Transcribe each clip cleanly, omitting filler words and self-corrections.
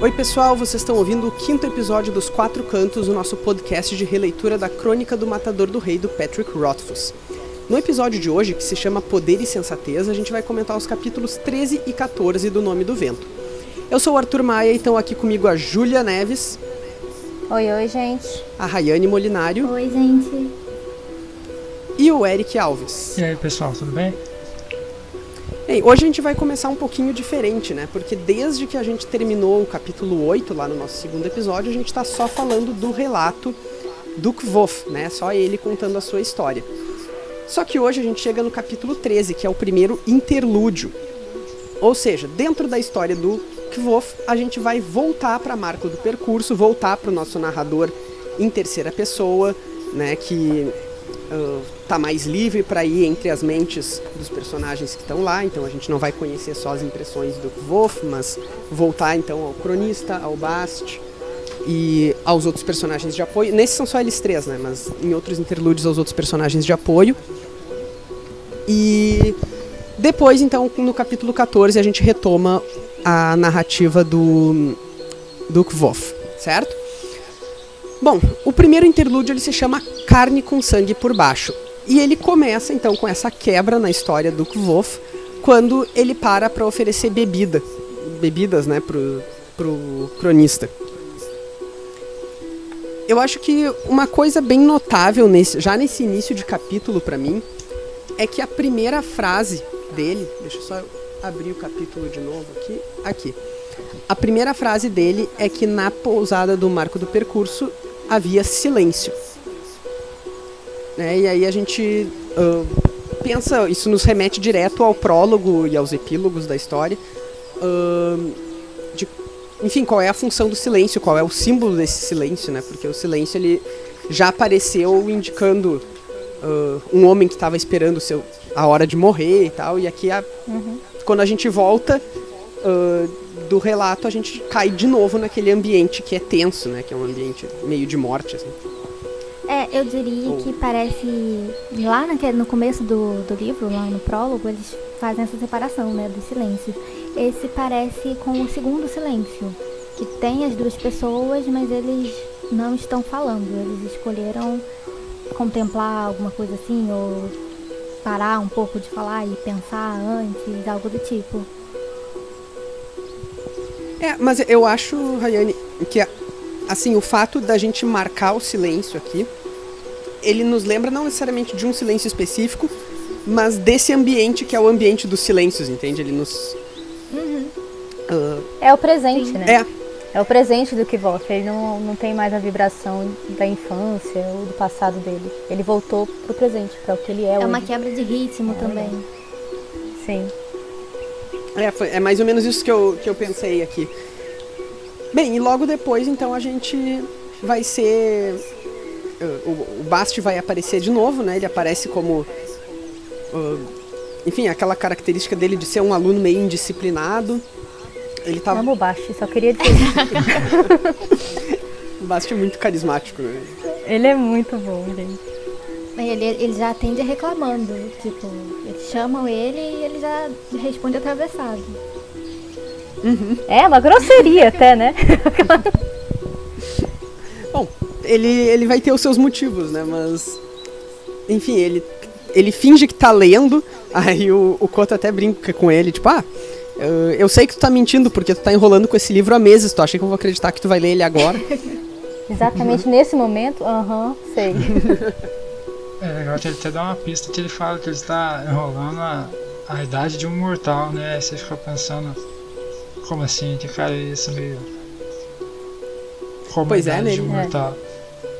Oi pessoal, vocês estão ouvindo o 5º episódio dos Quatro Cantos, o nosso podcast de releitura da Crônica do Matador do Rei, do Patrick Rothfuss. No episódio de hoje, que se chama Poder e Sensatez, a gente vai comentar os capítulos 13 e 14 do Nome do Vento. Eu sou o Arthur Maia e estão aqui comigo a Júlia Neves. Oi, gente. A Rayane Molinário. Oi, gente. E o Eric Alves. E aí, pessoal, tudo bem? Bem, hoje a gente vai começar um pouquinho diferente, né? Porque desde que a gente terminou o capítulo 8, lá no nosso segundo episódio, a gente está só falando do relato do Kvof, né? Só ele contando a sua história. Só que hoje a gente chega no capítulo 13, que é o primeiro interlúdio. Ou seja, dentro da história do Kvof, a gente vai voltar para a marca do percurso, voltar para o nosso narrador em terceira pessoa, né? Que tá mais livre para ir entre as mentes dos personagens que estão lá, então a gente não vai conhecer só as impressões do Kvof, mas voltar então ao cronista, ao Bast e aos outros personagens de apoio. Nesses são só eles três, né? Mas em outros interlúdios aos outros personagens de apoio. E depois, então, no capítulo 14, a gente retoma a narrativa do Kvof, certo? Bom, o primeiro interlúdio ele se chama Carne com Sangue por Baixo. E ele começa, então, com essa quebra na história do Kvof, quando ele para oferecer bebidas, né, pro cronista. Eu acho que uma coisa bem notável, já nesse início de capítulo para mim, é que a primeira frase dele... Deixa eu só abrir o capítulo de novo aqui. A primeira frase dele é que na pousada do Marco do Percurso havia silêncio. E aí a gente pensa, isso nos remete direto ao prólogo e aos epílogos da história. Enfim, qual é a função do silêncio, qual é o símbolo desse silêncio, né? Porque o silêncio ele já apareceu indicando um homem que estava esperando a hora de morrer e tal. E aqui, quando a gente volta do relato, a gente cai de novo naquele ambiente que é tenso, né? Que é um ambiente meio de morte, assim. Eu diria que parece... Lá no começo do livro, lá no prólogo, eles fazem essa separação, né? Do silêncio. Esse parece com o segundo silêncio, que tem as duas pessoas, mas eles não estão falando. Eles escolheram contemplar alguma coisa assim, ou parar um pouco de falar e pensar antes, algo do tipo. Mas eu acho, Rayane, que assim, o fato da gente marcar o silêncio aqui, ele nos lembra não necessariamente de um silêncio específico, mas desse ambiente que é o ambiente dos silêncios, entende? Ele nos... É o presente, né? É o presente do Kvof. Ele não tem mais a vibração da infância ou do passado dele. Ele voltou pro presente, para o que ele é hoje. É uma quebra de ritmo também. Sim. É mais ou menos isso que eu pensei aqui. Bem, e logo depois, então, a gente vai ser... O Bast vai aparecer de novo, né? Ele aparece como... enfim, aquela característica dele de ser um aluno meio indisciplinado. Ele tava... Amo o Bast, só queria dizer. O Bast é muito carismático, né? Ele é muito bom, gente. Ele já atende reclamando, tipo, eles chamam ele e ele já responde atravessado. É uma grosseria até, né? Bom, ele vai ter os seus motivos, né, mas... Enfim, ele finge que tá lendo, aí o Koto até brinca com ele, tipo, eu sei que tu tá mentindo porque tu tá enrolando com esse livro há meses, tu acha que eu vou acreditar que tu vai ler ele agora? Exatamente nesse momento? Sei. É legal que ele até dá uma pista que ele fala que ele está enrolando a idade de um mortal, né? Aí você fica pensando, como assim? Que cara é esse meio... Como Pois a idade né? de um mortal.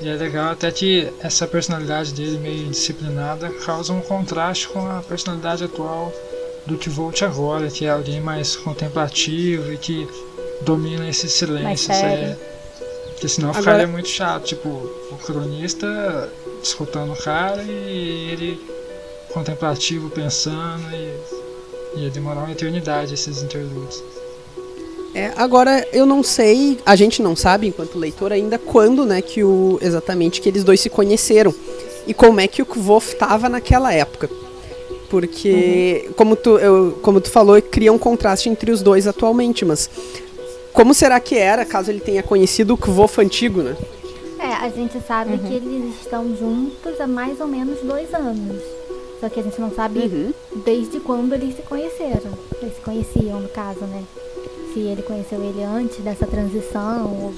E é legal até que essa personalidade dele meio indisciplinada causa um contraste com a personalidade atual do Kvof agora, que é alguém mais contemplativo e que domina esses silêncios. Porque senão ficaria muito chato, tipo, o cronista escutando o cara e ele contemplativo pensando e ia demorar uma eternidade esses interlúdios. Agora eu não sei, a gente não sabe enquanto leitor ainda quando, né, exatamente que eles dois se conheceram e como é que o Kvof tava naquela época. Porque, como tu falou, cria um contraste entre os dois atualmente, mas Como será que era, caso ele tenha conhecido o Kvof antigo, né? A gente sabe que eles estão juntos há mais ou menos 2 anos. Só que a gente não sabe desde quando eles se conheceram. Eles se conheciam, no caso, né? Se ele conheceu ele antes dessa transição, ou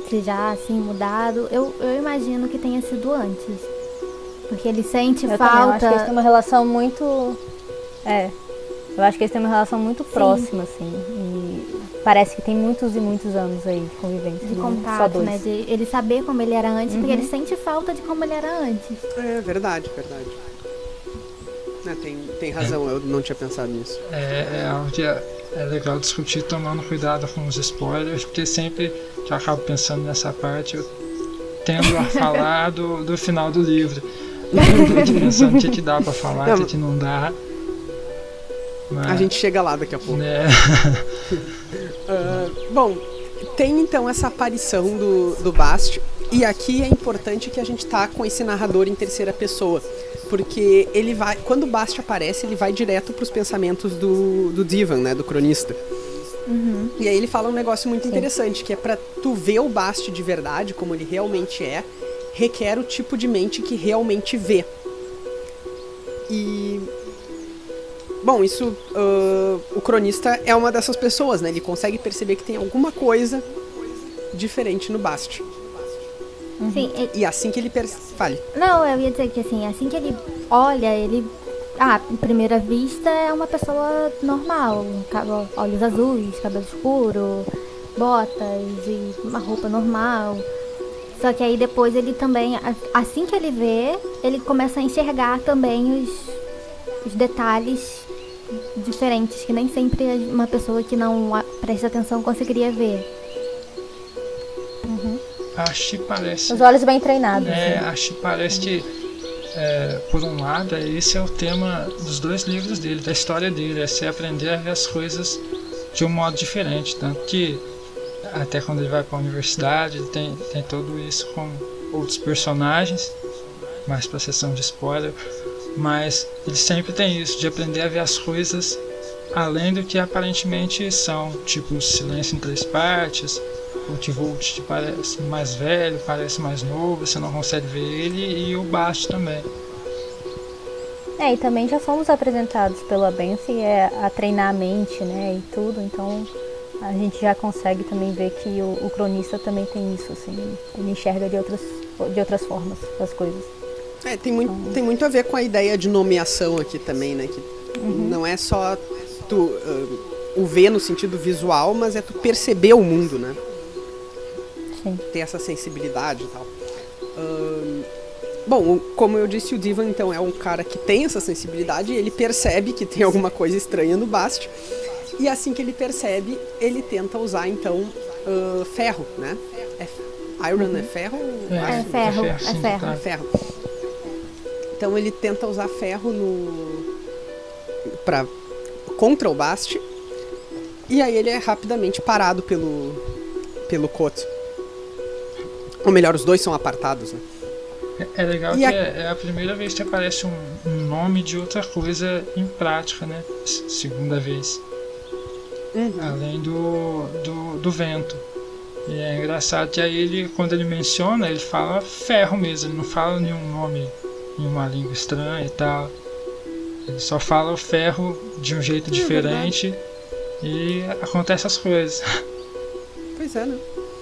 se já, assim, mudado. Eu imagino que tenha sido antes. Porque ele sente eu falta... Também, eu acho que eles têm uma relação muito... eu acho que eles têm uma relação muito próxima, assim. E parece que tem muitos e muitos anos aí de convivência. De só contato, 2. né? De ele saber como ele era antes, porque ele sente falta de como ele era antes. É verdade. Tem razão, eu não tinha pensado nisso. É algo que é legal discutir tomando cuidado com os spoilers, porque sempre que eu acabo pensando nessa parte, eu tendo a falar do final do livro. Eu tô pensando o que dá pra falar, o que não dá. Mas, a gente chega lá daqui a pouco. Né? Bom, tem então essa aparição do Bast, e aqui é importante que a gente tá com esse narrador em terceira pessoa, porque ele vai, quando o Bast aparece, ele vai direto pros pensamentos do Divan, né, do cronista. E aí ele fala um negócio muito interessante, que é pra tu ver o Bast de verdade, como ele realmente é, requer o tipo de mente que realmente vê. E... Bom, isso, o cronista é uma dessas pessoas, né? Ele consegue perceber que tem alguma coisa diferente no Bast. Sim, E assim que ele fale. Não, eu ia dizer que assim que ele olha, ele... à primeira vista é uma pessoa normal. Olhos azuis, cabelo escuro, botas e uma roupa normal. Só que aí depois ele também, assim que ele vê, ele começa a enxergar também os detalhes diferentes, que nem sempre uma pessoa que não presta atenção conseguiria ver. Acho que parece... Os olhos bem treinados. Acho que parece que, por um lado, esse é o tema dos 2 livros dele, da história dele, é se aprender a ver as coisas de um modo diferente. Tanto que, até quando ele vai para a universidade, ele tem tudo isso com outros personagens, mais para a sessão de spoiler, mas ele sempre tem isso, de aprender a ver as coisas além do que aparentemente são, tipo o Silêncio em 3 partes, o Kvolt te parece mais velho, parece mais novo, você não consegue ver ele, e o Bast também. E também já fomos apresentados pela Banfi a treinar a mente, né, e tudo, então a gente já consegue também ver que o cronista também tem isso, assim, ele enxerga de outras formas as coisas. Tem muito a ver com a ideia de nomeação aqui também, né, que não é só tu o ver no sentido visual, mas é tu perceber o mundo, né? Sim. Ter essa sensibilidade e tal. Bom, como eu disse, o Divan então é um cara que tem essa sensibilidade e ele percebe que tem alguma coisa estranha no Bast. E assim que ele percebe, ele tenta usar então ferro, né? Iron é ferro? É Ferro. Então ele tenta usar ferro contra o Bast. E aí ele é rapidamente parado pelo Koth. Ou melhor, os dois são apartados, né? É legal que é a primeira vez que aparece um nome de outra coisa em prática, né? Segunda vez. Além do vento. E é engraçado que aí ele, quando ele menciona, ele fala ferro mesmo, ele não fala nenhum nome em uma língua estranha e tal. Ele só fala o ferro de um jeito diferente e acontece as coisas. Pois é, né?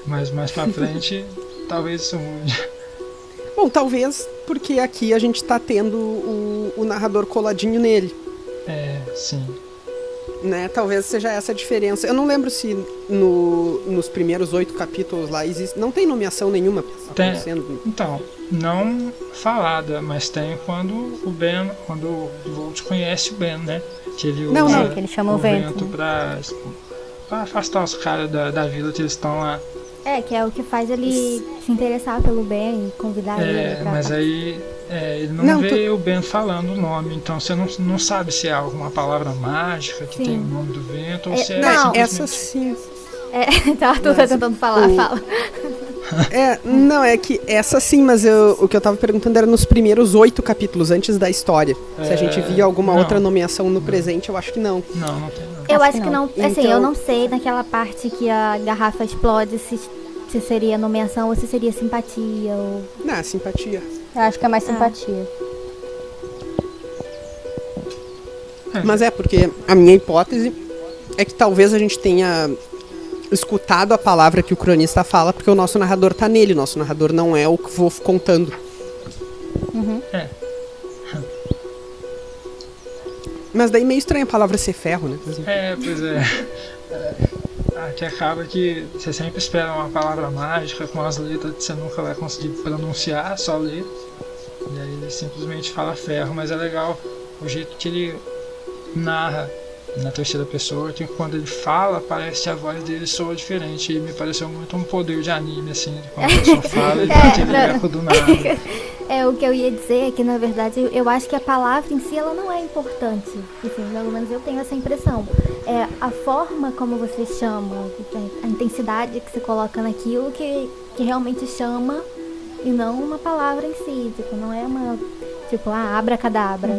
Mas mais pra frente, talvez isso mude. Bom, talvez porque aqui a gente tá tendo o narrador coladinho nele. Sim. Né? Talvez seja essa a diferença. Eu não lembro se nos primeiros 8 capítulos lá existe. Não tem nomeação nenhuma acontecendo. Então, não falada, mas tem quando o Kvolt conhece o Ben, né? Que ele usa que ele chama o vento pra afastar os caras da vila que eles estão lá. Que é o que faz ele se interessar pelo Ben e convidar ele pra... Mas aí ele não vê o Ben falando o nome, então você não sabe se é alguma palavra mágica que tem o nome do vento, ou se é simplesmente... Essa sim. Então Arthur tá tentando falar, fala. Não, é que essa sim, mas o que eu tava perguntando era nos primeiros 8 capítulos, antes da história. Se a gente via alguma outra nomeação no presente, eu acho que não. Não tem não. Eu acho que não. Assim, Então- eu não sei naquela parte que a garrafa explode se seria nomeação ou se seria simpatia. Ou... Não, simpatia. Eu acho que é mais simpatia. Mas porque a minha hipótese é que talvez a gente tenha escutado a palavra que o cronista fala, porque o nosso narrador tá nele, o nosso narrador não é o Kvof contando. É. Mas daí meio estranha a palavra ser ferro, né? Pois é. Aqui acaba que você sempre espera uma palavra mágica com as letras que você nunca vai conseguir pronunciar, só ler. E aí ele simplesmente fala ferro, mas é legal o jeito que ele narra na terceira pessoa, que quando ele fala, parece que a voz dele soa diferente. E me pareceu muito um poder de anime, assim, de quando a pessoa fala e bate aquele eco do nada. O que eu ia dizer é que, na verdade, eu acho que a palavra em si, ela não é importante. Enfim, pelo menos eu tenho essa impressão. É a forma como você chama, a intensidade que você coloca naquilo que realmente chama, e não uma palavra em si. Tipo, não é uma, tipo, abracadabra.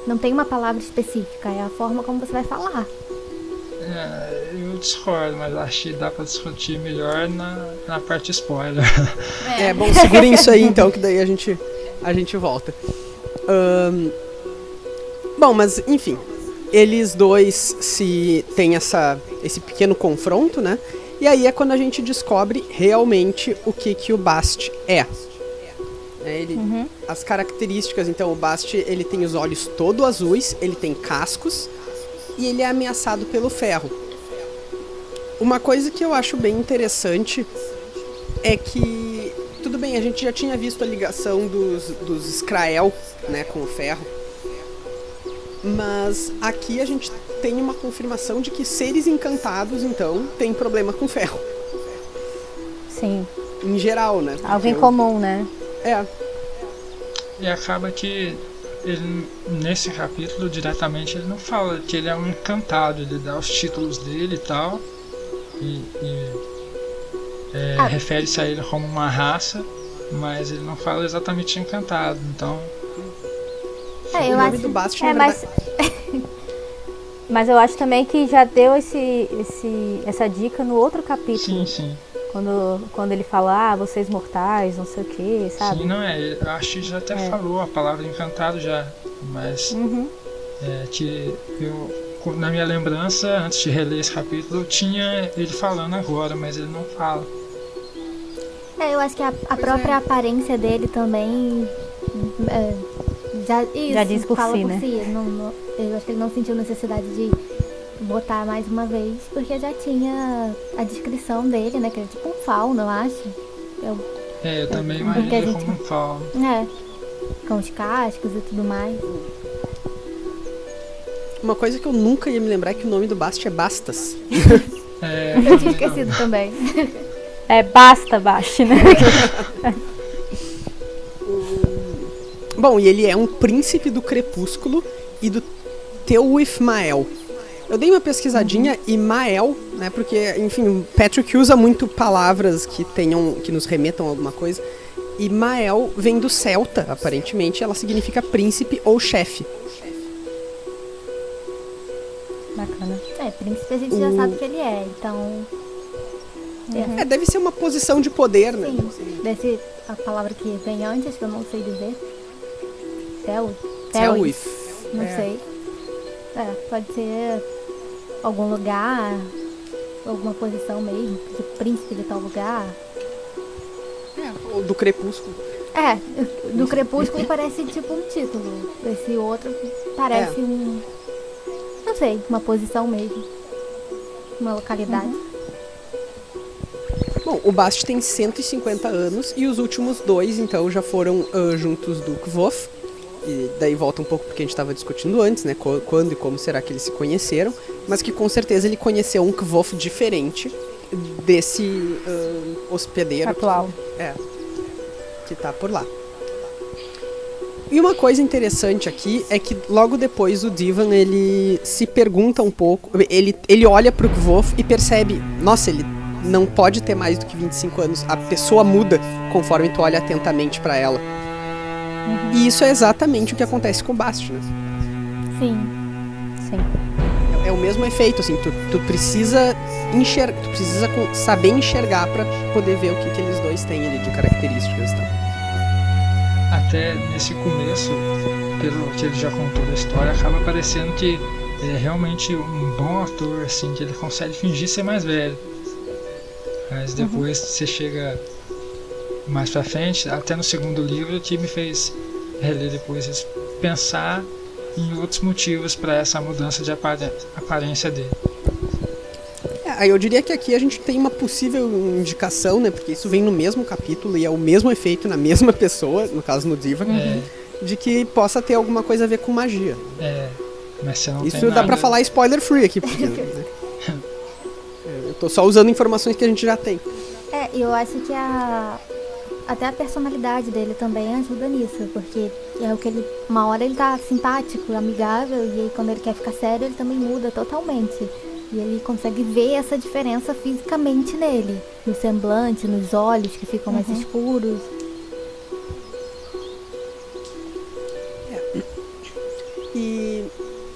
Não tem uma palavra específica, é a forma como você vai falar. Eu discordo, mas acho que dá pra discutir melhor na parte spoiler. Bom, segurem isso aí então, que daí a gente volta. Bom, mas enfim, eles dois têm esse pequeno confronto, né? E aí é quando a gente descobre realmente o que o Bast é. As características, então, o Bast, ele tem os olhos todo azuis, ele tem cascos e ele é ameaçado pelo ferro. Uma coisa que eu acho bem interessante é que, tudo bem, a gente já tinha visto a ligação dos Skrael, né, com o ferro, mas aqui a gente tem uma confirmação de que seres encantados, então, têm problema com ferro. Sim. Em geral, né? Algo em comum, né? E acaba que ele, nesse capítulo, diretamente, ele não fala que ele é um encantado, ele dá os títulos dele e tal, refere-se a ele como uma raça, mas ele não fala exatamente encantado, então... O nome do Bast, na verdade... Mas eu acho também que já deu essa dica no outro capítulo. Sim. Quando ele fala, vocês mortais, não sei o que, sabe? Sim, eu acho que já até falou a palavra encantado já, mas que eu, na minha lembrança, antes de reler esse capítulo, eu tinha ele falando agora, mas ele não fala. Eu acho que a própria aparência dele também já diz por fala si, por né? si. Eu acho que ele não sentiu necessidade de botar mais uma vez, porque já tinha a descrição dele, né? Que ele é tipo um fauno, eu acho. Eu também imagino como um fauno. Com os cascos e tudo mais. Uma coisa que eu nunca ia me lembrar é que o nome do Bast é Bastas. Eu tinha esquecido também. Basta, Bast, né? Bom, e ele é um príncipe do crepúsculo e do Teuifmael. Eu dei uma pesquisadinha e Mael, né, porque, enfim, Patrick usa muito palavras que nos remetam a alguma coisa, e Mael vem do celta, aparentemente, ela significa príncipe ou chefe. Bacana. Príncipe a gente já sabe que ele é, então... Deve ser uma posição de poder, né? Sim, deve ser a palavra que vem antes, que eu não sei dizer. Teuif. Não sei. Pode ser algum lugar, alguma posição mesmo, de príncipe de tal lugar. Ou do crepúsculo. Do crepúsculo parece tipo um título. Esse outro parece não sei, uma posição mesmo. Uma localidade. Bom, o Bast tem 150 anos e os últimos dois, então, já foram juntos do Kvof. E daí volta um pouco porque a gente estava discutindo antes, né? Quando e como será que eles se conheceram. Mas que com certeza ele conheceu um Kvof diferente desse hospedeiro atual. Que tá por lá. E uma coisa interessante aqui é que logo depois o Divan, ele se pergunta um pouco, ele olha pro Kvof e percebe, nossa, ele não pode ter mais do que 25 anos. A pessoa muda conforme tu olha atentamente pra ela. E isso é exatamente o que acontece com o Bast, né? Sim. Sim. É o mesmo efeito, assim, tu precisa saber enxergar pra poder ver o que eles dois têm ali de características, tá? Até nesse começo, pelo que ele já contou da história, acaba parecendo que ele é realmente um bom ator, assim, que ele consegue fingir ser mais velho. Mas depois você chega mais pra frente, até no segundo livro, que me fez reler depois isso, pensar em outros motivos para essa mudança de aparência dele. Aí eu diria que aqui a gente tem uma possível indicação, né? Porque isso vem no mesmo capítulo e é o mesmo efeito na mesma pessoa, no caso no Diva, de que possa ter alguma coisa a ver com magia. Mas você não isso tem dá nada... pra falar spoiler free aqui, porque né? Eu tô só usando informações que a gente já tem. Eu acho que até a personalidade dele também ajuda nisso, porque é o que ele, uma hora ele tá simpático, amigável, e aí quando ele quer ficar sério ele também muda totalmente. E ele consegue ver essa diferença fisicamente nele, no semblante, nos olhos que ficam mais escuros. E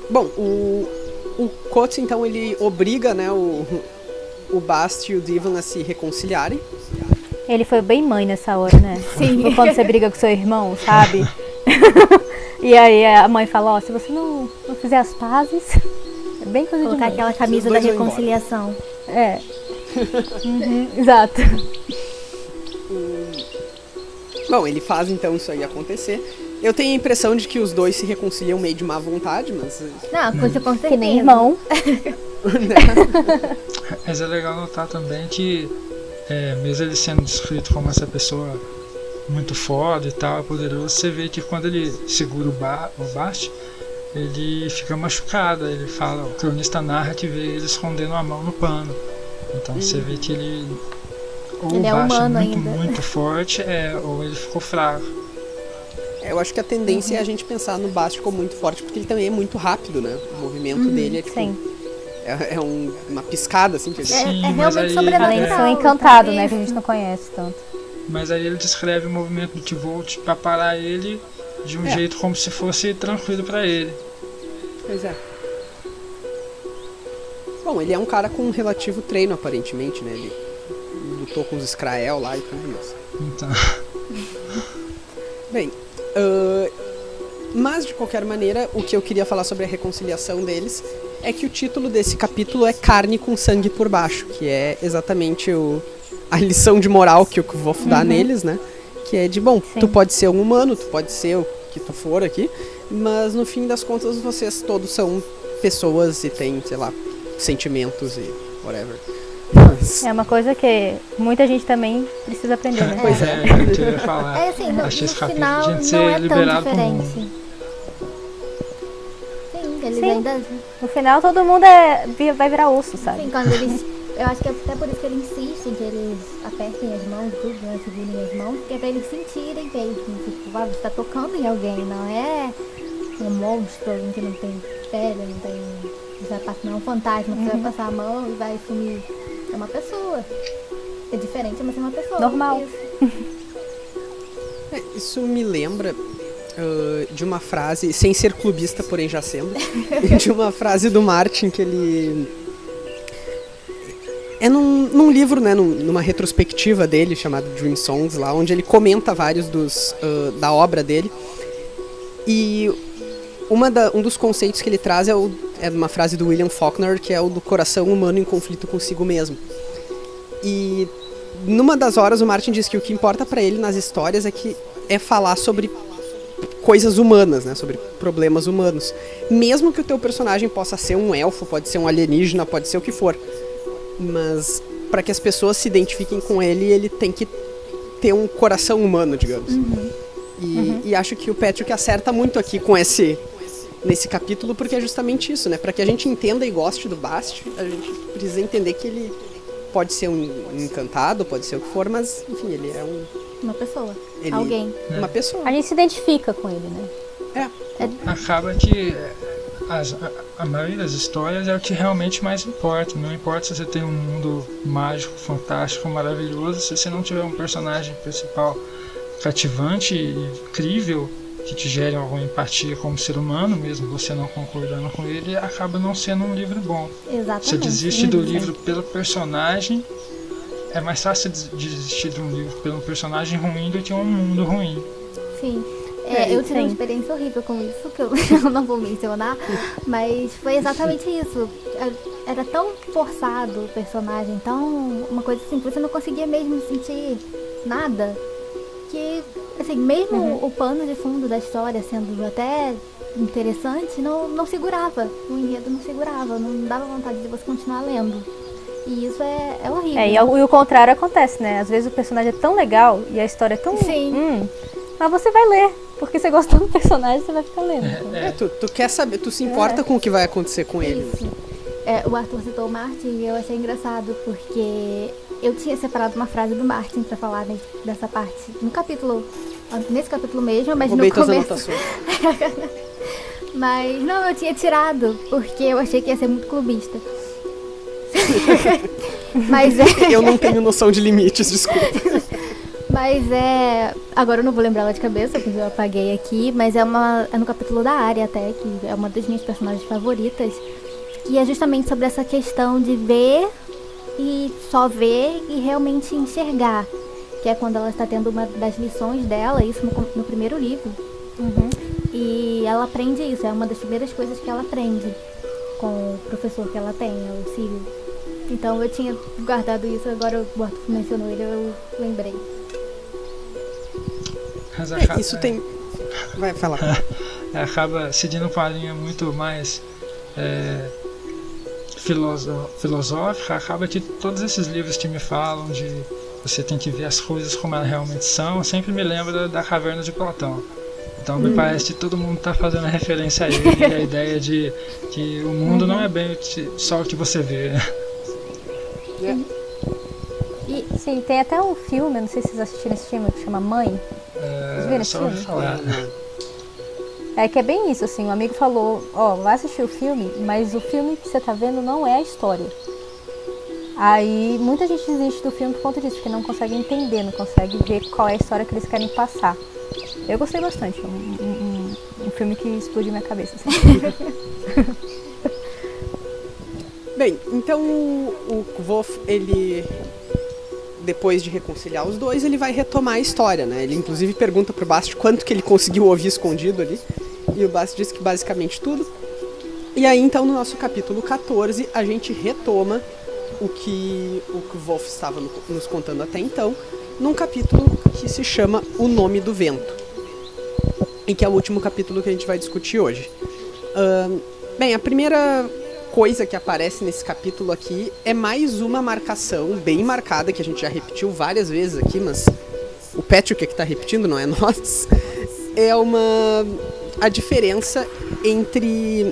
bom, o Coates então ele obriga, né, o Bast e o Divan a se reconciliarem. Ele foi bem mãe nessa hora, né? Sim. Quando você briga com seu irmão, sabe? E aí a mãe fala, se você não fizer as pazes, é bem coisa Colocar de mãe. aquela camisa da reconciliação. Exato. Bom, ele faz então isso aí acontecer. Eu tenho a impressão de que os dois se reconciliam meio de má vontade, mas... Não, coisa com certeza. Que nem irmão. Mas é legal notar também que, mesmo ele sendo descrito como essa pessoa muito foda e tal, poderoso, você vê que quando ele segura o Bast, ele fica machucado. Ele fala, o cronista narra que vê ele escondendo a mão no pano. Então você vê que ele... Ou ele o Bast é muito, ainda. muito forte, ou ele ficou fraco. Eu acho que a tendência é a gente pensar no Bast como muito forte, porque ele também é muito rápido, né? O movimento dele é tipo... Sim. Uma piscada, assim. Que Sim, é mas realmente aí, sobrenatural. Além de ser um encantado, né? Que a gente não conhece tanto. Mas aí ele descreve o movimento do T-Volt pra parar ele de um jeito como se fosse tranquilo pra ele. Pois é. Bom, ele é um cara com um relativo treino, aparentemente, né? Ele lutou com os Skrael lá e tudo isso. Então... Bem, mas de qualquer maneira, o que eu queria falar sobre a reconciliação deles é que o título desse capítulo é Carne com Sangue por Baixo, que é exatamente a lição de moral que o Kvof dá neles, né? Que é de, bom, tu pode ser um humano, tu pode ser o que tu for aqui, mas no fim das contas vocês todos são pessoas e têm, sei lá, sentimentos e whatever. Mas... É uma coisa que muita gente também precisa aprender, né? Pois é. Eu queria falar. Assim, no Achei esse capítulo final de gente não ser é tão liberado pro mundo. diferente. Sim, eles Sim. ainda... No final todo mundo vai virar osso, sabe? Sim, quando eles... Eu acho que é até por isso que ele insiste em que eles apertem as mãos, tudo, né? Segurem as mãos, porque é pra eles sentirem mesmo. Tipo, você tá tocando em alguém, não é um monstro, alguém que não tem pele, não tem... Não é um fantasma que você vai passar a mão e vai sumir. É uma pessoa. É diferente, mas é uma pessoa. Normal. Isso me lembra de uma frase, sem ser clubista, porém já sendo, de uma frase do Martin que ele... É num livro, né, numa retrospectiva dele, chamado Dream Songs, lá, onde ele comenta vários da obra dele. E um dos conceitos que ele traz é uma frase do William Faulkner, que é o do coração humano em conflito consigo mesmo. E numa das horas o Martin diz que o que importa pra ele nas histórias é falar sobre coisas humanas, né, sobre problemas humanos. Mesmo que o teu personagem possa ser um elfo, pode ser um alienígena, pode ser o que for. Mas para que as pessoas se identifiquem com ele tem que ter um coração humano, digamos. E acho que o Patrick acerta muito aqui nesse capítulo, porque é justamente isso, né? Para que a gente entenda e goste do Bast, a gente precisa entender que ele pode ser um encantado, pode ser o que for, mas enfim, ele é uma pessoa. Alguém. Uma pessoa. A gente se identifica com ele, né? Acaba que a maioria das histórias é o que realmente mais importa. Não importa se você tem um mundo mágico, fantástico, maravilhoso, se você não tiver um personagem principal cativante e incrível, que te gerem alguma empatia como ser humano, mesmo você não concordando com ele, acaba não sendo um livro bom. Exatamente. Você desiste do livro pelo personagem, é mais fácil desistir de um livro pelo personagem ruim do que um mundo ruim. Sim. Eu tive uma experiência horrível com isso, que eu não vou mencionar, mas foi exatamente isso. Era tão forçado o personagem, tão uma coisa assim, que você não conseguia mesmo sentir nada, que, assim, mesmo o pano de fundo da história sendo até interessante, não segurava, o enredo não segurava, não dava vontade de você continuar lendo. E isso é horrível. E o contrário acontece, né? Às vezes o personagem é tão legal e a história é tão... Sim. Mas você vai ler, porque você gostou do personagem, você vai ficar lendo. Tu quer saber, tu se importa com o que vai acontecer com ele. Isso. O Arthur citou o Martin e eu achei engraçado, porque eu tinha separado uma frase do Martin pra falar dessa parte nesse capítulo mesmo, mas Roubei no tuas começo. anotações. Mas não, eu tinha tirado, porque eu achei que ia ser muito clubista. Mas Eu não tenho noção de limites, desculpa. Mas agora eu não vou lembrar ela de cabeça, porque eu apaguei aqui, mas é no capítulo da Arya até, que é uma das minhas personagens favoritas, que é justamente sobre essa questão de ver e só ver e realmente enxergar, que é quando ela está tendo uma das lições dela, isso no primeiro livro. E ela aprende isso, é uma das primeiras coisas que ela aprende com o professor que ela tem, é o Círio. Então eu tinha guardado isso, agora o Arthur mencionou ele, eu lembrei. Isso tem... Vai falar. Acaba seguindo uma linha muito mais filosófica, acaba que todos esses livros que me falam de você tem que ver as coisas como elas realmente são, sempre me lembra da Caverna de Platão. Então me parece que todo mundo está fazendo referência a ele, e a ideia de que o mundo não é bem só o que você vê. E, sim, tem até um filme, não sei se vocês assistiram esse filme, que chama Mãe. Vocês viram esse filme? Falar. Que é bem isso, assim, um amigo falou, vai assistir o filme, mas o filme que você tá vendo não é a história. Aí muita gente desiste do filme por conta disso, porque não consegue entender, não consegue ver qual é a história que eles querem passar. Eu gostei bastante, um filme que explodiu minha cabeça. Assim. Bem, então o Kvof, ele, depois de reconciliar os dois, ele vai retomar a história, né? Ele inclusive pergunta pro Bast quanto que ele conseguiu ouvir escondido ali, e o Bast diz que basicamente tudo. E aí então no nosso capítulo 14 a gente retoma o que o Kvof estava nos contando até então, num capítulo que se chama O Nome do Vento, e que é o último capítulo que a gente vai discutir hoje. Bem, a primeira coisa que aparece nesse capítulo aqui é mais uma marcação bem marcada, que a gente já repetiu várias vezes aqui, mas o Patrick é que está repetindo, não é nós. É a diferença entre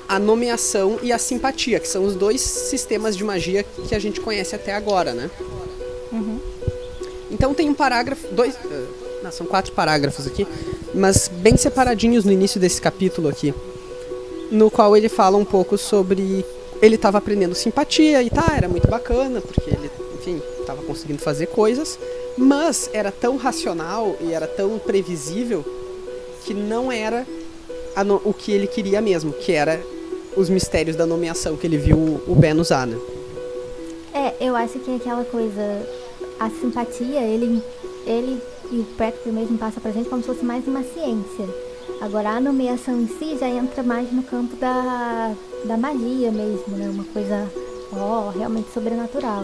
a nomeação e a simpatia, que são os dois sistemas de magia que a gente conhece até agora, né? Então tem um parágrafo, são 4 parágrafos aqui, mas bem separadinhos no início desse capítulo aqui, no qual ele fala um pouco sobre... Ele estava aprendendo simpatia e era muito bacana, porque ele, enfim, estava conseguindo fazer coisas, mas era tão racional e era tão previsível que não era o que ele queria mesmo, que era os mistérios da nomeação que ele viu o Ben usar, né? Eu acho que é aquela coisa, a simpatia, ele e o Patrick mesmo passa pra gente como se fosse mais uma ciência. Agora a nomeação em si já entra mais no campo da magia mesmo, né? Uma coisa realmente sobrenatural.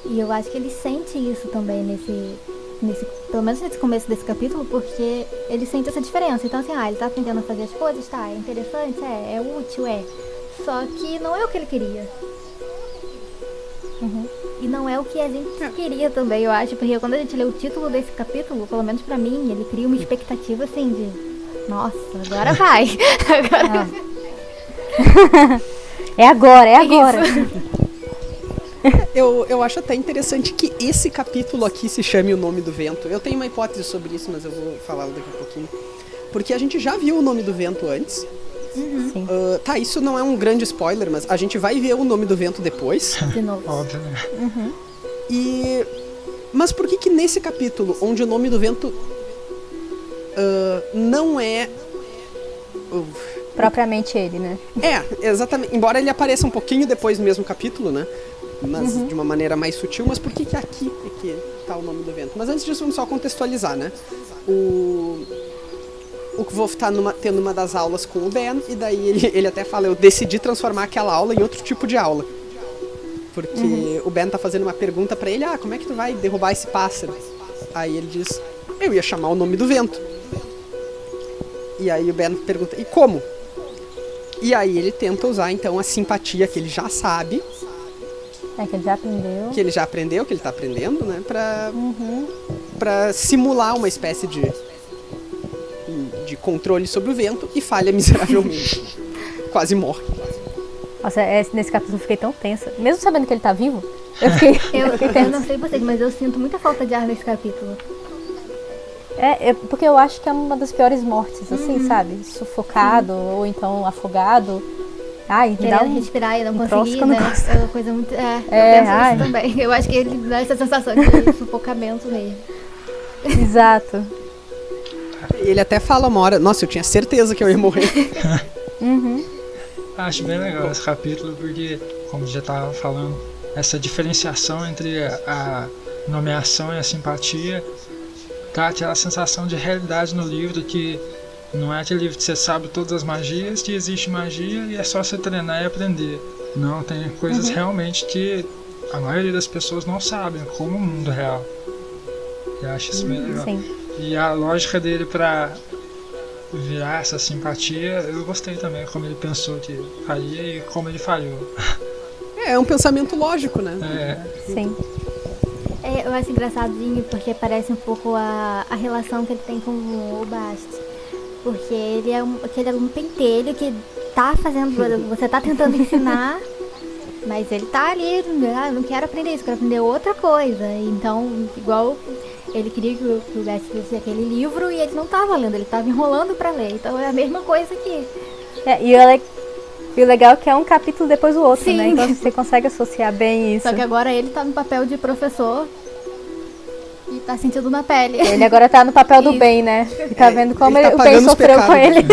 E eu acho que ele sente isso também pelo menos nesse começo desse capítulo, porque ele sente essa diferença. Então assim, ele tá aprendendo a fazer as coisas, é interessante, é útil, só que não é o que ele queria. E não é o que a gente queria também, eu acho, porque quando a gente lê o título desse capítulo, pelo menos pra mim, ele cria uma expectativa assim de nossa, agora vai. É agora. Eu acho até interessante que esse capítulo aqui se chame O Nome do Vento. Eu tenho uma hipótese sobre isso, mas eu vou falar daqui a pouquinho. Porque a gente já viu O Nome do Vento antes. Sim. Isso não é um grande spoiler, mas a gente vai ver O Nome do Vento depois. De novo. Óbvio, né? E Mas por que nesse capítulo, onde o nome do vento não é... Propriamente ele, né? Exatamente. Embora ele apareça um pouquinho depois do mesmo capítulo, né? Mas de uma maneira mais sutil. Mas por que aqui é que tá o nome do vento? Mas antes disso, vamos só contextualizar, né? O Kvof tá tendo uma das aulas com o Ben, e daí ele até fala, eu decidi transformar aquela aula em outro tipo de aula. Porque o Ben tá fazendo uma pergunta pra ele, como é que tu vai derrubar esse pássaro? Aí ele diz, eu ia chamar o nome do vento. E aí o Ben pergunta, e como? E aí ele tenta usar, então, a simpatia que ele já sabe. Que ele já aprendeu. Que ele já aprendeu, que ele tá aprendendo, né? Pra simular uma espécie de controle sobre o vento e falha miseravelmente. Quase morre. Nossa, nesse capítulo eu fiquei tão tensa. Mesmo sabendo que ele tá vivo, eu fiquei eu não sei vocês, mas eu sinto muita falta de ar nesse capítulo. Porque eu acho que é uma das piores mortes, assim, sabe? Sufocado, ou então afogado. Ai, querendo respirar e não conseguir, né? É uma coisa muito... eu penso isso também. Eu acho que ele dá essa sensação de sufocamento mesmo. Exato. Ele até fala uma hora, nossa, eu tinha certeza que eu ia morrer. Acho bem legal esse capítulo, porque, como já estava falando, essa diferenciação entre a nomeação e a simpatia dá aquela sensação de realidade no livro, que não é aquele livro que você sabe todas as magias, que existe magia e é só você treinar e aprender. Não, tem coisas realmente que a maioria das pessoas não sabem, como o mundo real. Eu acho isso bem legal. Sim. E a lógica dele pra virar essa simpatia, eu gostei também, como ele pensou que faria e como ele falhou. É um pensamento lógico, né? Sim. Eu acho engraçadinho porque parece um pouco a relação que ele tem com o Bast. Porque ele é aquele aluno pentelho que tá fazendo, você tá tentando ensinar, mas ele tá ali, eu não quero aprender isso, quero aprender outra coisa. Então, igual ele queria que o Bast fosse aquele livro e ele não tava lendo, ele tava enrolando pra ler. Então é a mesma coisa aqui. E o legal é que é um capítulo depois do outro, Sim. né? Então você consegue associar bem isso. Só que agora ele tá no papel de professor e tá sentindo na pele. Ele agora tá no papel do Isso. Ben, né? E tá vendo como ele tá o Ben pagando os sofreu pecados. com ele.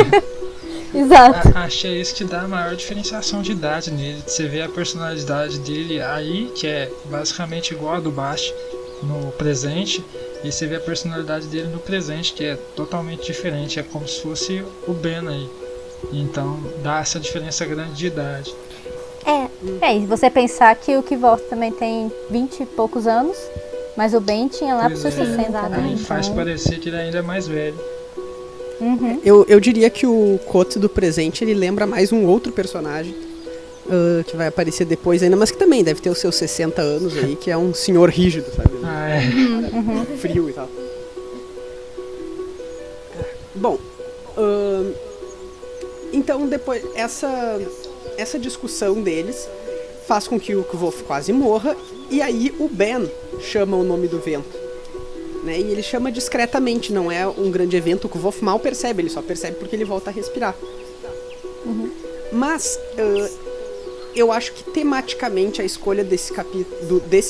Exato. Achei isso que dá a maior diferenciação de idade nele. Você vê a personalidade dele aí, que é basicamente igual a do Bast no presente, e você vê a personalidade dele no presente, que é totalmente diferente. É como se fosse o Ben aí. Então dá essa diferença grande de idade. E você pensar que o Kvof também tem 20 e poucos anos, mas o Ben tinha lá pros seus 60, né? Aí faz parecer que ele ainda é mais velho. Eu diria que o Kote do presente, ele lembra mais um outro personagem que vai aparecer depois ainda, mas que também deve ter os seus 60 anos aí, que é um senhor rígido, sabe? Frio e tal. Bom, então depois essa discussão deles faz com que o Kvof quase morra, e aí o Ben chama o nome do vento, né? E ele chama discretamente, não é um grande evento. O Kvof mal percebe, ele só percebe porque ele volta a respirar. Mas eu acho que tematicamente a escolha desse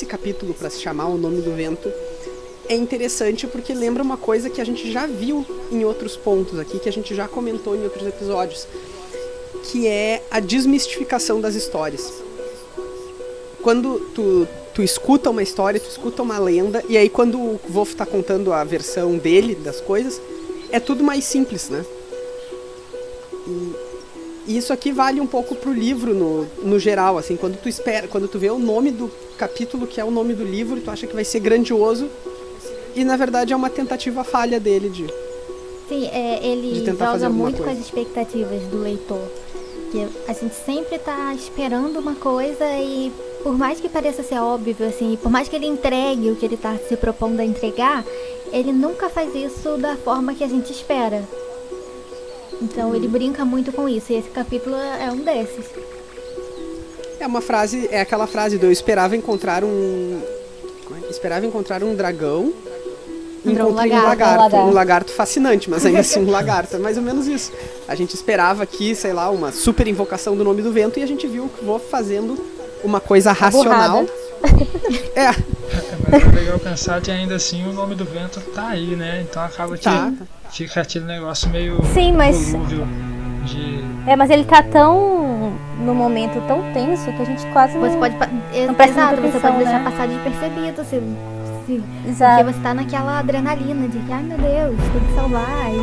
capítulo para se chamar o nome do vento é interessante, porque lembra uma coisa que a gente já viu em outros pontos aqui, que a gente já comentou em outros episódios, que é a desmistificação das histórias. Quando tu escuta uma história, tu escuta uma lenda, e aí quando o Kvof tá contando a versão dele das coisas, é tudo mais simples, né? E isso aqui vale um pouco pro livro no geral, assim, quando tu vê o nome do capítulo, que é o nome do livro, tu acha que vai ser grandioso, e na verdade é uma tentativa falha dele de... Sim, ele joga muito com as expectativas do leitor. Que a gente sempre tá esperando uma coisa e por mais que pareça ser óbvio, assim, por mais que ele entregue o que ele tá se propondo a entregar, ele nunca faz isso da forma que a gente espera. Então ele brinca muito com isso, e esse capítulo é um desses. É aquela frase do eu esperava encontrar um dragão, encontrei um lagarto fascinante, mas ainda assim um lagarto, é mais ou menos isso. A gente esperava aqui, sei lá, uma super invocação do nome do vento, e a gente viu o Kvof fazendo uma coisa racional, Mas é legal pensar que ainda assim o nome do vento tá aí, né? Então acaba que fica aquele negócio meio Sim, mas... volúvel de... mas ele tá tão... no momento tão tenso que a gente quase Você não... pode, não presta exato, muita você pode atenção, deixar né? passar despercebido, Exato. porque você tá naquela adrenalina de que, ai meu Deus, tem que salvar e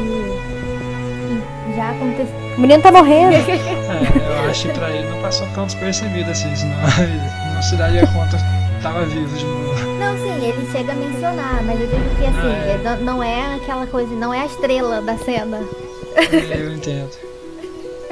já aconteceu. O menino tá morrendo. eu acho que pra ele não passou tão despercebido assim, senão ele não se daria conta que tava vivo de novo. Não, sim, ele chega a mencionar, mas eu digo que assim, não é aquela coisa, não é a estrela da cena. Eu entendo.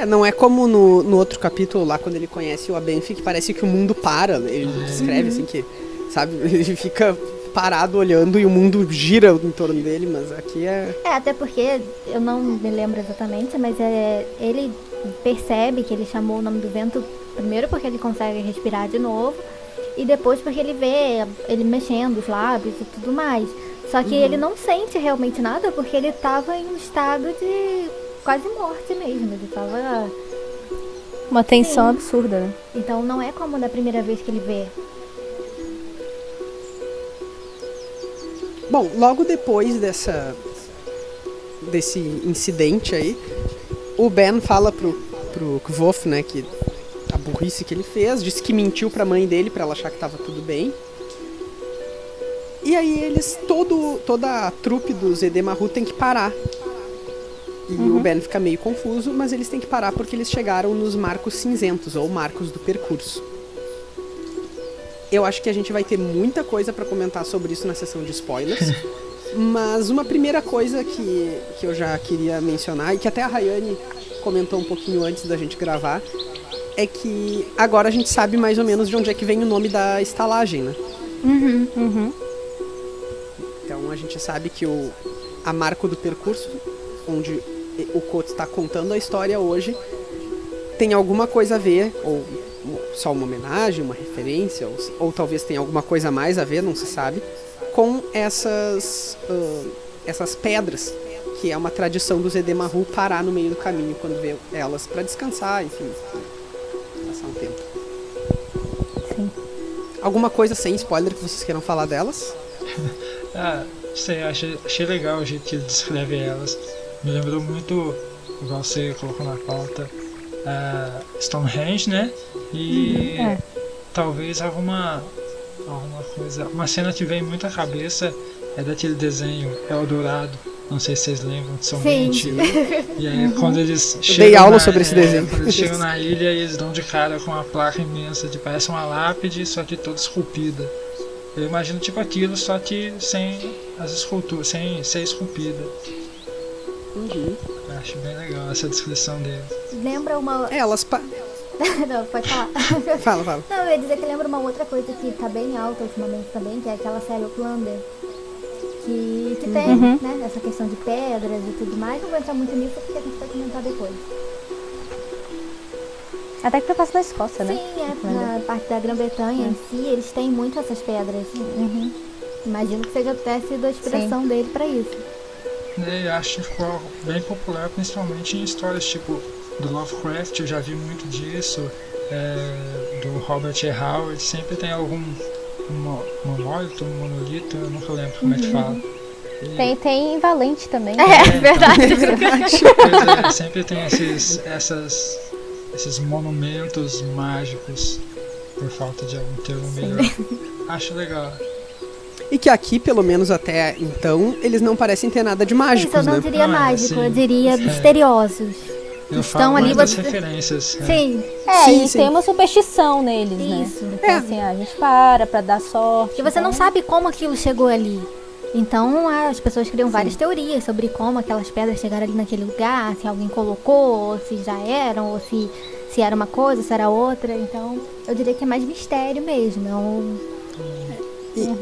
Não é como no outro capítulo lá, quando ele conhece o Abenfi, que parece que o mundo para. Ele descreve assim que, sabe, ele fica parado olhando e o mundo gira em torno dele, mas aqui até porque, eu não me lembro exatamente, mas ele percebe que ele chamou o nome do vento primeiro porque ele consegue respirar de novo e depois porque ele vê ele mexendo os lábios e tudo mais. Só que ele não sente realmente nada porque ele estava em um estado de quase morte mesmo. Ele estava... Uma tensão absurda, né? Então não é como da primeira vez que ele vê. Bom, logo depois desse incidente aí, o Ben fala pro Kvof, né, que a burrice que ele fez, disse que mentiu pra mãe dele pra ela achar que tava tudo bem. E aí eles, toda a trupe do Zedemaru tem que parar. E o Ben fica meio confuso, mas eles têm que parar porque eles chegaram nos marcos cinzentos, ou marcos do percurso. Eu acho que a gente vai ter muita coisa pra comentar sobre isso na sessão de spoilers. Mas uma primeira coisa que eu já queria mencionar, e que até a Rayane comentou um pouquinho antes da gente gravar, é que agora a gente sabe mais ou menos de onde é que vem o nome da estalagem, né? Então a gente sabe que a marco do percurso, onde o Koto está contando a história hoje, tem alguma coisa a ver, ou só uma homenagem, uma referência, ou talvez tenha alguma coisa a mais a ver, não se sabe, com essas pedras, que é uma tradição do Zedemaru parar no meio do caminho quando vê elas para descansar, enfim, passar um tempo. Sim. Alguma coisa sem spoiler que vocês queiram falar delas? Sei, achei legal o jeito que ele descreve elas. Me lembrou muito, igual você colocou na pauta, Stonehenge, né? E talvez alguma coisa. Uma cena que vem muito à cabeça é daquele desenho Eldorado. Não sei se vocês lembram, que são bem antigos. E aí quando eles chegam. Dei aula sobre esse desenho. Quando eles chegam na ilha, eles dão de cara com uma placa imensa, que parece uma lápide, só que toda esculpida. Eu imagino tipo aquilo, só que sem as esculturas, sem ser esculpida. Eu acho bem legal essa descrição dele. Lembra uma... Não, pode falar. Fala. Não, eu ia dizer que lembra uma outra coisa que tá bem alta ultimamente também, que é aquela série Outlander. Que tem, né, essa questão de pedras e tudo mais. Não vou entrar muito nisso porque a gente vai comentar depois. Até que passa na Escócia, né? Sim, na parte da Grã-Bretanha em si, eles têm muito essas pedras. Imagino que seja até sido a inspiração dele pra isso. Eu acho que ficou bem popular, principalmente em histórias tipo do Lovecraft, eu já vi muito disso, do Robert E. Howard, sempre tem algum monólito, monolito, eu nunca lembro como é que fala. Tem em Valente também. Verdade. Sempre tem esses monumentos mágicos, por falta de algum termo melhor. Acho legal. E que aqui, pelo menos até então, eles não parecem ter nada de mágicos, Isso, eu não né? diria mágico, eu diria misteriosos. Eu Estão falo ali, mais das você... referências. Sim. E tem uma superstição neles, Isso. né? Então, assim, a gente pra dar sorte. E você não sabe como aquilo chegou ali. Então, as pessoas criam várias teorias sobre como aquelas pedras chegaram ali naquele lugar, se alguém colocou, ou se já eram, ou se era uma coisa, se era outra. Então, eu diria que é mais mistério mesmo.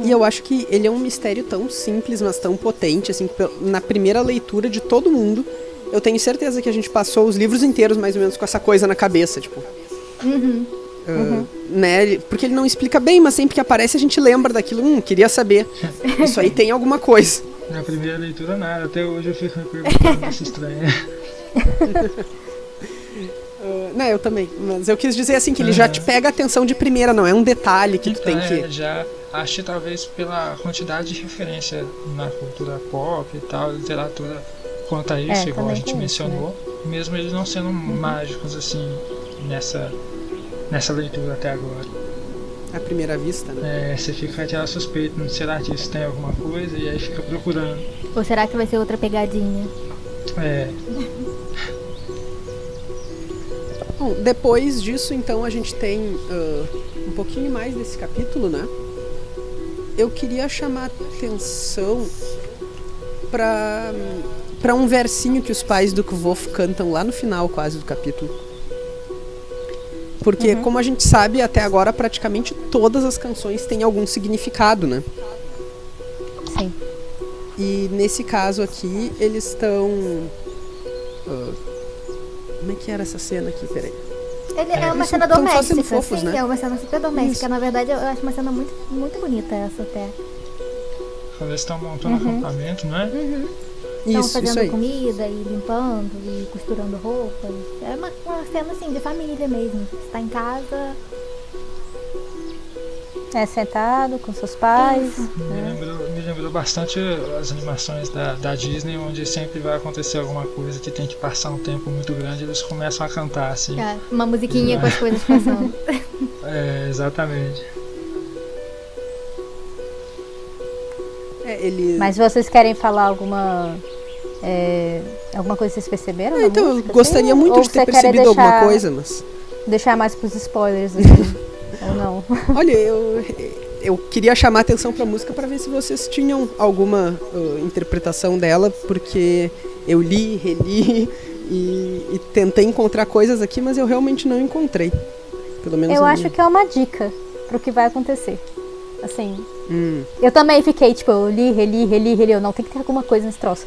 E eu acho que ele é um mistério tão simples, mas tão potente, assim, que na primeira leitura de todo mundo, eu tenho certeza que a gente passou os livros inteiros mais ou menos com essa coisa na cabeça, tipo. Né? Porque ele não explica bem, mas sempre que aparece a gente lembra daquilo. Queria saber. Isso aí tem alguma coisa. Na primeira leitura nada, até hoje eu fico me perguntando isso estranho. Não, eu também. Mas eu quis dizer assim, que ele já te pega a atenção de primeira, não é um detalhe que tu tem que... Já acho que talvez pela quantidade de referência na cultura pop e tal, literatura quanto a isso, igual a gente mencionou, né? Mesmo eles não sendo mágicos assim nessa leitura até agora. À primeira vista, né? Você fica aquela suspeita, será que isso tem alguma coisa? E aí fica procurando. Ou será que vai ser outra pegadinha? Bom, depois disso, então, a gente tem um pouquinho mais desse capítulo, né? Eu queria chamar atenção para um versinho que os pais do Kvof cantam lá no final, quase, do capítulo. Porque, como a gente sabe, até agora, praticamente todas as canções têm algum significado, né? Sim. E nesse caso aqui, eles estão... como é que era essa cena aqui? Peraí. É uma cena doméstica, só sendo fofos, sim, né? É uma cena super doméstica. Na verdade, eu acho uma cena muito, muito bonita essa até. Quando eles estão montando acampamento, não é? Estão Isso fazendo aí. comida e limpando e costurando roupas. É uma cena assim, de família mesmo. Você tá em casa. Sentado com seus pais. Me lembrou bastante as animações da Disney, onde sempre vai acontecer alguma coisa que tem que passar um tempo muito grande e eles começam a cantar, assim. Uma musiquinha com as coisas passando. Exatamente. Mas vocês querem falar alguma coisa que vocês perceberam? Então, música, eu gostaria assim? muito Ou de ter você quer percebido alguma coisa, mas... Deixar mais pros spoilers, assim, ou não? Olha, eu queria chamar a atenção pra música para ver se vocês tinham alguma interpretação dela, porque eu li, reli e tentei encontrar coisas aqui, mas eu realmente não encontrei. Pelo menos eu acho que é uma dica pro que vai acontecer. Assim, Hum. eu também fiquei, tipo, eu li, reli, eu não, tem que ter alguma coisa nesse troço.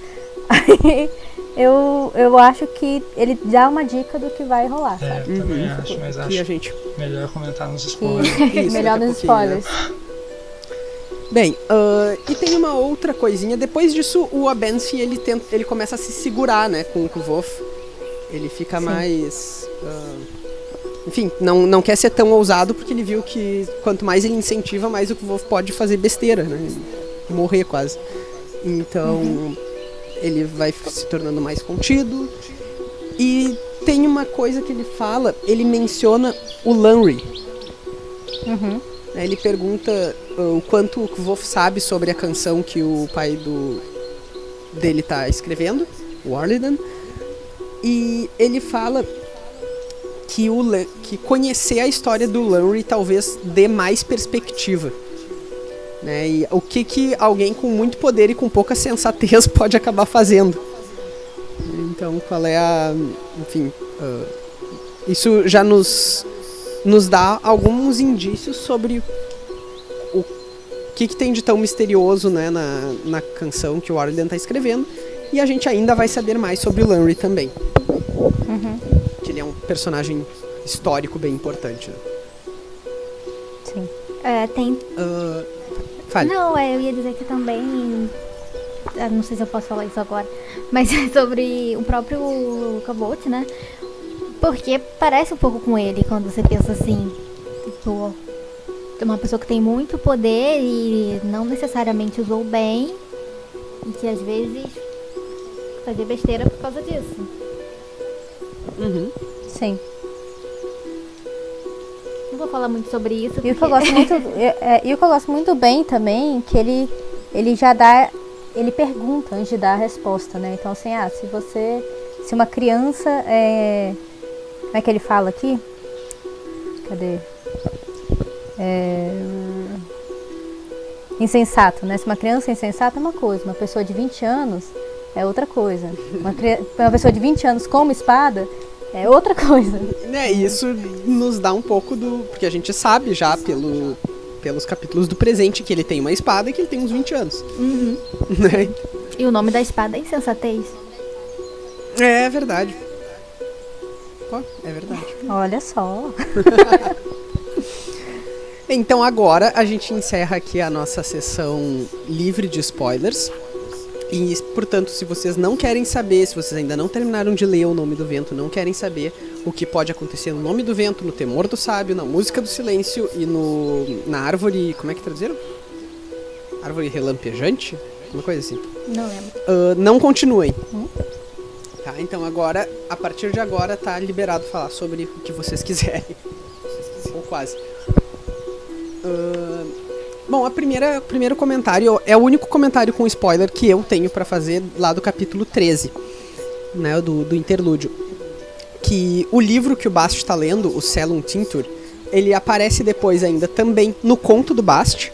Aí, eu acho que ele dá uma dica do que vai rolar, sabe? Eu também acho, mas acho que a gente... melhor comentar nos spoilers. Isso, melhor daqui a nos pouquinho, spoilers. né? Bem, e tem uma outra coisinha. Depois disso, o Abenthy, ele começa a se segurar, né, com o Kvof. Ele fica mais... enfim, não quer ser tão ousado, porque ele viu que quanto mais ele incentiva, mais o Kvof pode fazer besteira, né? Morrer quase. Então, ele vai se tornando mais contido. E tem uma coisa que ele fala, ele menciona o Lanry. Ele pergunta o quanto o Kvof sabe sobre a canção que o pai dele está escrevendo, o Arliden. E ele fala que conhecer a história do Lanry talvez dê mais perspectiva. Né? E o que alguém com muito poder e com pouca sensatez pode acabar fazendo. Então, qual é a... Enfim, isso já nos dá alguns indícios sobre o que tem de tão misterioso, né, na canção que o Arlen está escrevendo. E a gente ainda vai saber mais sobre o Lanry também. Que ele é um personagem histórico bem importante. Né? Sim. Tem... Fale. Não, eu ia dizer que também... não sei se eu posso falar isso agora, mas é sobre o próprio Kvof, né? Porque parece um pouco com ele quando você pensa assim, tipo, uma pessoa que tem muito poder e não necessariamente usou bem e que às vezes fazia besteira por causa disso. Sim. Não vou falar muito sobre isso. E o que eu gosto muito, e o que eu gosto muito bem também, que ele já dá, ele pergunta antes de dar a resposta, né? Então assim, se uma criança como é que ele fala aqui? Cadê? Insensato, né? Se uma criança é insensata é uma coisa, uma pessoa de 20 anos é outra coisa. Uma pessoa de 20 anos com uma espada é outra coisa. Isso nos dá um pouco porque a gente sabe já pelos capítulos do presente que ele tem uma espada e que ele tem uns 20 anos. Né? E o nome da espada é Insensatez. É verdade. É verdade. Olha só. Então agora a gente encerra aqui a nossa sessão livre de spoilers. E, portanto, se vocês não querem saber, se vocês ainda não terminaram de ler O Nome do Vento, não querem saber o que pode acontecer no Nome do Vento, no Temor do Sábio, na Música do Silêncio e na Árvore... Como é que traduziram? Árvore Relampejante? Uma coisa assim. Não lembro. Não continuem. Tá, então agora, a partir de agora, tá liberado falar sobre o que vocês quiserem. Ou quase. Bom, o primeiro comentário é o único comentário com spoiler que eu tenho pra fazer lá do capítulo 13, né, do interlúdio. Que o livro que o Bast tá lendo, o Cellum Tincture, ele aparece depois ainda também no conto do Bast.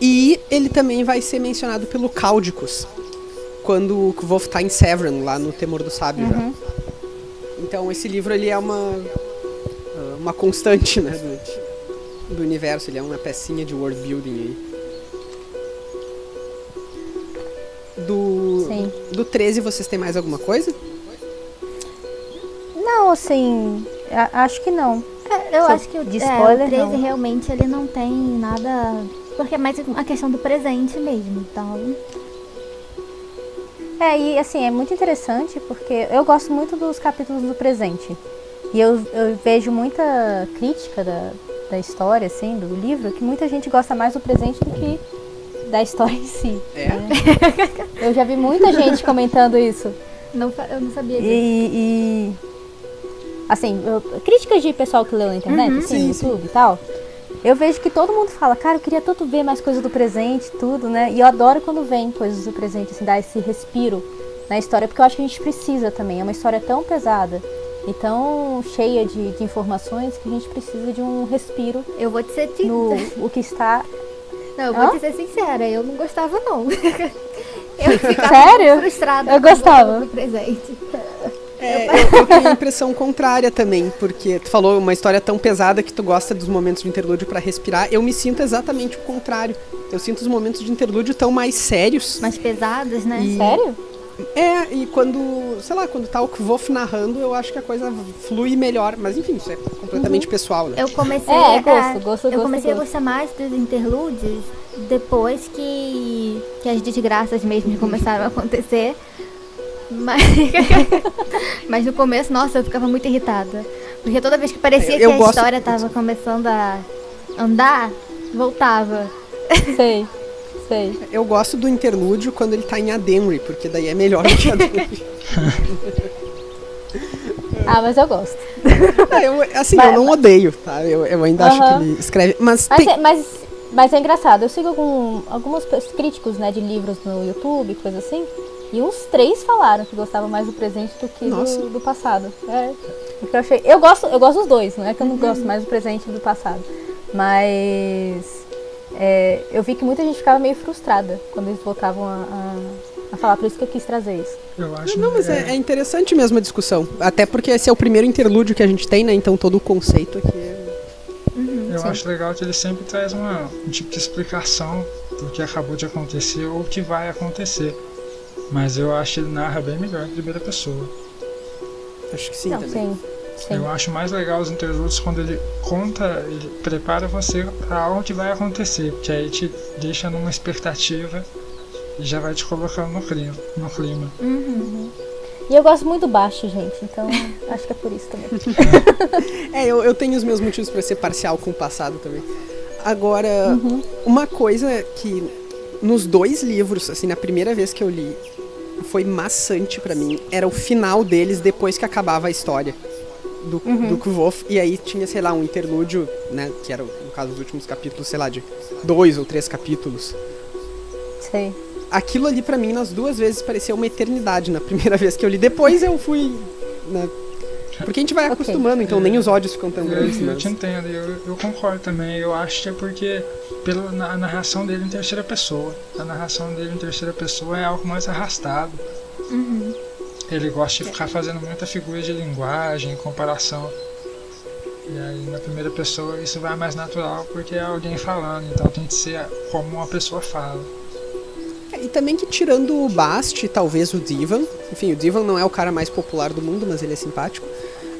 E ele também vai ser mencionado pelo Cáudicos, quando o Kvoth tá em Severin, lá no Temor do Sábio já. Então esse livro ele é uma constante, né, do universo, ele é uma pecinha de world building aí. Do 13 vocês têm mais alguma coisa? Não, assim, acho que não. Eu acho que de spoiler, o 13 não. realmente ele não tem nada... Porque é mais uma questão do presente mesmo, então... E assim, é muito interessante porque eu gosto muito dos capítulos do presente. E eu vejo muita crítica da história, assim, do livro, que muita gente gosta mais do presente do que da história em si. Né? Eu já vi muita gente comentando isso. Eu não sabia disso. Assim, críticas de pessoal que leu na internet, assim, no YouTube e tal. Eu vejo que todo mundo fala, cara, eu queria tanto ver mais coisas do presente, tudo, né? E eu adoro quando vem coisas do presente, assim, dar esse respiro na história, porque eu acho que a gente precisa também. É uma história tão pesada e tão cheia de informações que a gente precisa de um respiro. Eu vou te ser o que está... Não, eu vou te ser sincera, eu não gostava não. Eu ficava Sério? frustrada. Eu gostava. Do presente. Eu tenho a impressão contrária também, porque tu falou uma história tão pesada que tu gosta dos momentos de interlúdio pra respirar. Eu me sinto exatamente o contrário. Eu sinto os momentos de interlúdio tão mais sérios. Mais pesados, né? Sério? E quando, sei lá, quando tá o Kvoth narrando, eu acho que a coisa flui melhor. Mas enfim, isso é completamente pessoal, né? Eu comecei eu comecei a gostar mais dos interlúdios depois que as desgraças mesmo começaram a acontecer. Mas no começo, nossa, eu ficava muito irritada. Porque toda vez que parecia que a história tava começando a andar, voltava. Sei. Eu gosto do interlúdio quando ele tá em Adenry, porque daí é melhor do que Adenry. Mas eu gosto. Eu não odeio, tá? Eu ainda acho que ele escreve... Mas é engraçado, eu sigo alguns críticos, né, de livros no YouTube, coisa assim, e uns 3 falaram que gostavam mais do presente do que do passado. Eu gosto dos dois, não é que eu não gosto mais do presente do passado, mas eu vi que muita gente ficava meio frustrada quando eles voltavam a falar, por isso que eu quis trazer isso. Eu acho mas é interessante mesmo a discussão, até porque esse é o primeiro interlúdio que a gente tem, né, então todo o conceito aqui é... Eu acho legal que ele sempre traz um tipo de explicação do que acabou de acontecer ou o que vai acontecer. Mas eu acho que ele narra bem melhor em primeira pessoa. Acho que sim, também. Sim. Eu acho mais legal os interlúdios quando ele conta, ele prepara você para algo que vai acontecer, que aí te deixa numa expectativa e já vai te colocando no clima. E eu gosto muito do baixo, gente, então acho que é por isso também. Eu tenho os meus motivos para ser parcial com o passado também. Agora, uma coisa que nos 2 livros, assim, na primeira vez que eu li, foi maçante pra mim, era o final deles depois que acabava a história do Kvoth, e aí tinha, sei lá, um interlúdio, né, que era, no caso, os últimos capítulos, sei lá, de 2 ou 3 capítulos. Sei. Aquilo ali pra mim, nas 2 vezes, parecia uma eternidade na primeira vez que eu li. Depois eu fui, né, porque a gente vai acostumando, então nem os ódios ficam tão grandes. Eu te entendo, eu concordo também. Eu acho que é porque pela narração dele em terceira pessoa. A narração dele em terceira pessoa é algo mais arrastado. Ele gosta de ficar fazendo muita figura de linguagem, comparação. E aí na primeira pessoa isso vai mais natural porque é alguém falando, então tem que ser como uma pessoa fala. E também que tirando o Bast, talvez o Divan, enfim, o Divan não é o cara mais popular do mundo, mas ele é simpático,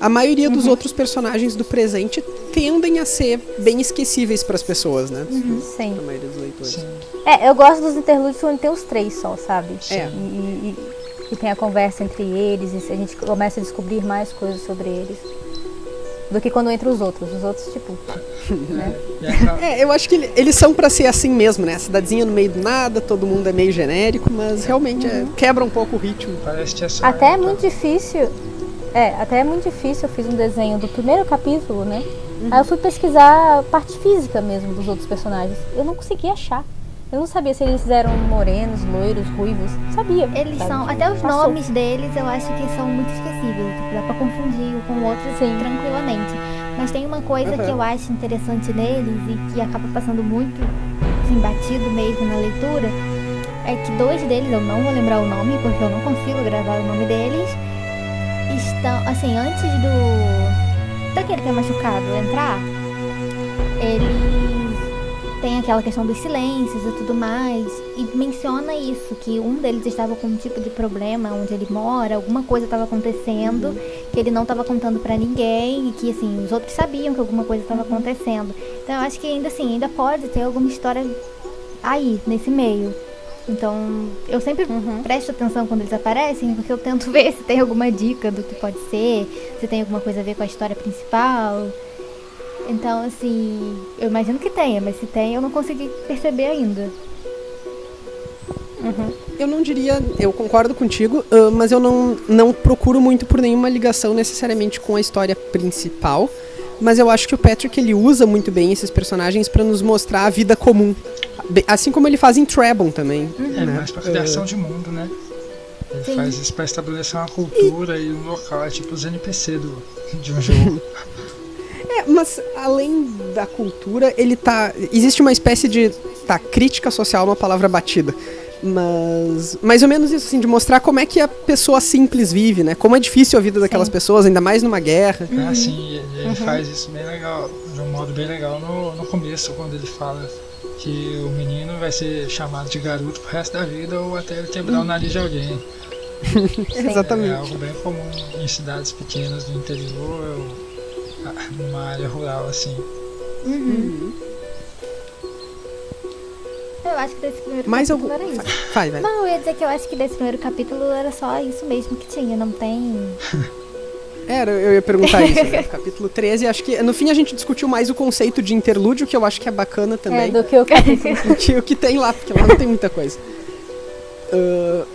a maioria dos outros personagens do presente tendem a ser bem esquecíveis para as pessoas, né? Sim. A maioria dos leitores. Sim. Eu gosto dos interlúdios quando tem os 3 só, sabe? e tem a conversa entre eles, e a gente começa a descobrir mais coisas sobre eles do que quando entra os outros. Os outros, tipo, né? Eu acho que eles são pra ser assim mesmo, né? A cidadezinha no meio do nada, todo mundo é meio genérico, mas realmente quebra um pouco o ritmo. Parece que até é muito difícil. Até é muito difícil. Eu fiz um desenho do primeiro capítulo, né? Aí eu fui pesquisar a parte física mesmo dos outros personagens. Eu não conseguia achar. Eu não sabia se eles eram morenos, loiros, ruivos. Não sabia. Eles sabe? são, até os Passou. nomes deles eu acho que são muito esquecíveis. Tipo, dá pra confundir um com o outro tranquilamente. Mas tem uma coisa que eu acho interessante neles e que acaba passando muito assim, batido mesmo na leitura. É que 2 deles, eu não vou lembrar o nome porque eu não consigo gravar o nome deles. Estão, assim, antes daquele que é machucado entrar, eles têm aquela questão dos silêncios e tudo mais, e menciona isso, que um deles estava com um tipo de problema onde ele mora, alguma coisa estava acontecendo, que ele não estava contando pra ninguém, e que, assim, os outros sabiam que alguma coisa estava acontecendo. Então eu acho que ainda assim, ainda pode ter alguma história aí, nesse meio. Então, eu sempre presto atenção quando eles aparecem, porque eu tento ver se tem alguma dica do que pode ser, se tem alguma coisa a ver com a história principal. Então, assim, eu imagino que tenha, mas se tem, eu não consegui perceber ainda. Eu não diria, eu concordo contigo, mas eu não procuro muito por nenhuma ligação necessariamente com a história principal. Mas eu acho que o Patrick, ele usa muito bem esses personagens pra nos mostrar a vida comum. Assim como ele faz em Trebon também. É mais pra criação de mundo, né? Ele faz isso pra estabelecer uma cultura e um local, é tipo os NPC de um jogo. Mas além da cultura, ele tá... Existe uma espécie de... crítica social é uma palavra batida. Mas mais ou menos isso, assim, de mostrar como é que a pessoa simples vive, né? Como é difícil a vida daquelas pessoas, ainda mais numa guerra. Sim, ele faz isso bem legal, de um modo bem legal no começo, quando ele fala que o menino vai ser chamado de garoto pro resto da vida ou até ele quebrar o nariz de alguém. Exatamente. É algo bem comum em cidades pequenas do interior ou numa área rural, assim. Eu acho que desse primeiro capítulo era isso. Vai. Não, eu ia dizer que eu acho que desse primeiro capítulo era só isso mesmo que tinha, não tem... Eu ia perguntar isso, né? Capítulo 13, acho que no fim a gente discutiu mais o conceito de interlúdio, que eu acho que é bacana também. Do que o capítulo. Do que o que tem lá, porque lá não tem muita coisa.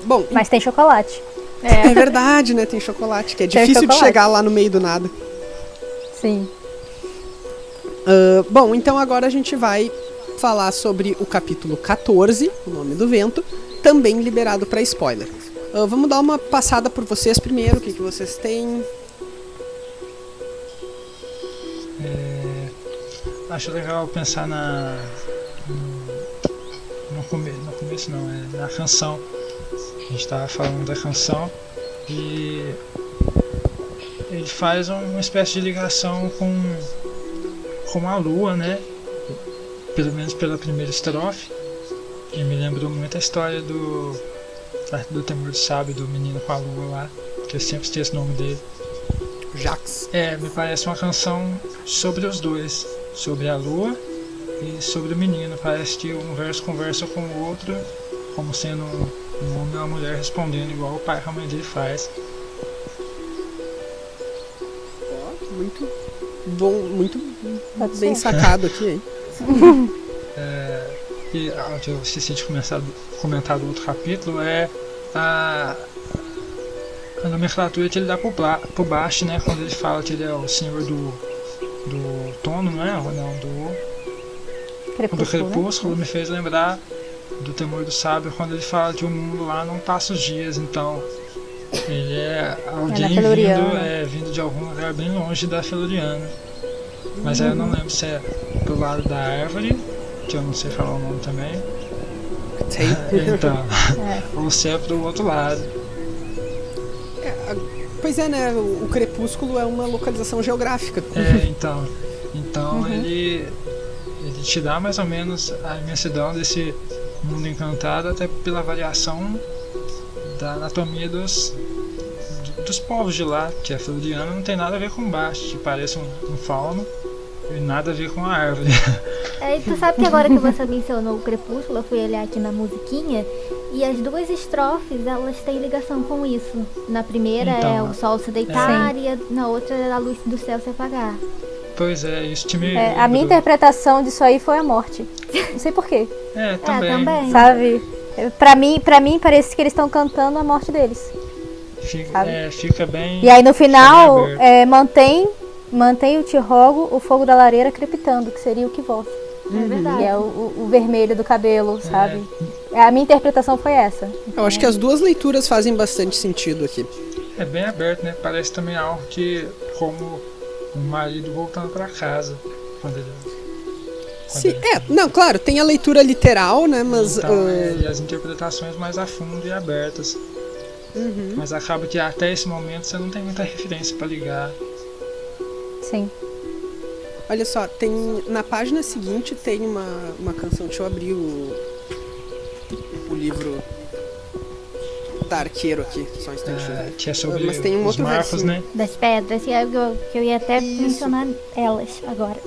Bom, mas tem chocolate. É verdade, né? Tem chocolate, que é difícil de chegar lá no meio do nada. Sim. Bom, então agora a gente vai falar sobre o capítulo 14, O Nome do Vento, também liberado para spoiler. Vamos dar uma passada por vocês primeiro, o que vocês têm? Acho legal pensar no começo não, na canção. A gente estava falando da canção e ele faz uma espécie de ligação com a lua, né? Pelo menos pela primeira estrofe. E me lembrou muito a história do Temor do Sábio, do menino com a lua lá, que eu sempre esqueço o nome dele. Jax. Me parece uma canção sobre os dois, sobre a lua e sobre o menino. Parece que um verso conversa com o outro, como sendo um homem e uma mulher respondendo igual o pai e a mãe dele faz. Muito bom, muito bem sacado aqui, hein? E onde eu esqueci de comentar do outro capítulo é a nomenclatura que ele dá pro Bast, né? Quando ele fala que ele é o senhor do outono, não é? Ou não, do crepúsculo, me fez lembrar do Temor do Sábio, quando ele fala que o mundo lá não passa os dias, então ele é alguém vindo de algum lugar bem longe da Feluriana. Mas aí eu não lembro se é pro lado da árvore, que eu não sei falar o nome também. Então, ou se é pro outro lado. Pois é, né? O crepúsculo é uma localização geográfica. Então ele te dá mais ou menos a imensidão desse mundo encantado, até pela variação da anatomia dos povos de lá, que a Feluriana não tem nada a ver com Bast, que parece um fauno e nada a ver com a árvore. E tu sabe que agora que você mencionou o crepúsculo, eu fui olhar aqui na musiquinha E as duas estrofes, elas têm ligação com isso. Na primeira Então, é o sol se deitar e na outra é a luz do céu se apagar. Pois é, isso te me A minha lembrou. interpretação disso aí foi a morte. Não sei porquê, Também. sabe? Pra mim parece que eles estão cantando a morte deles. Fica bem. E aí no final, fica bem aberto. mantém o Te Rogo, o fogo da lareira crepitando, que seria o Kvoth. É verdade. Que é o vermelho do cabelo, sabe? A minha interpretação foi essa. Eu acho que as duas leituras fazem bastante sentido aqui. É bem aberto, né? Parece também algo que, como o marido voltando pra casa. Quando ele. Sim, não, claro, tem a leitura literal, né, mas... Então, e as interpretações mais a fundo e abertas. Mas acaba que até esse momento você não tem muita referência pra ligar. Sim. Olha só, na página seguinte tem uma canção, deixa eu abrir o livro da Arqueiro aqui, só um instantinho. Que é sobre Mas tem um os outro marcos, versinho. né? Das pedras, que eu ia até mencionar elas agora.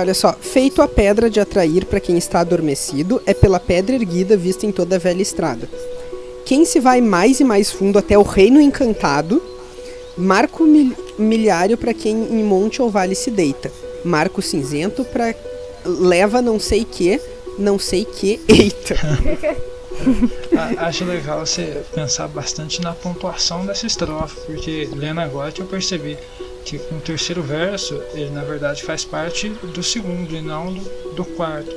Olha só, feito a pedra de atrair para quem está adormecido, é pela pedra erguida vista em toda a velha estrada. Quem se vai mais e mais fundo até o reino encantado, marco milhário para quem em monte ou vale se deita, marco cinzento para leva não sei que, eita. Acho legal você pensar bastante na pontuação dessa estrofe, porque lendo agora que eu percebi que com o terceiro verso, ele na verdade faz parte do segundo e não do quarto.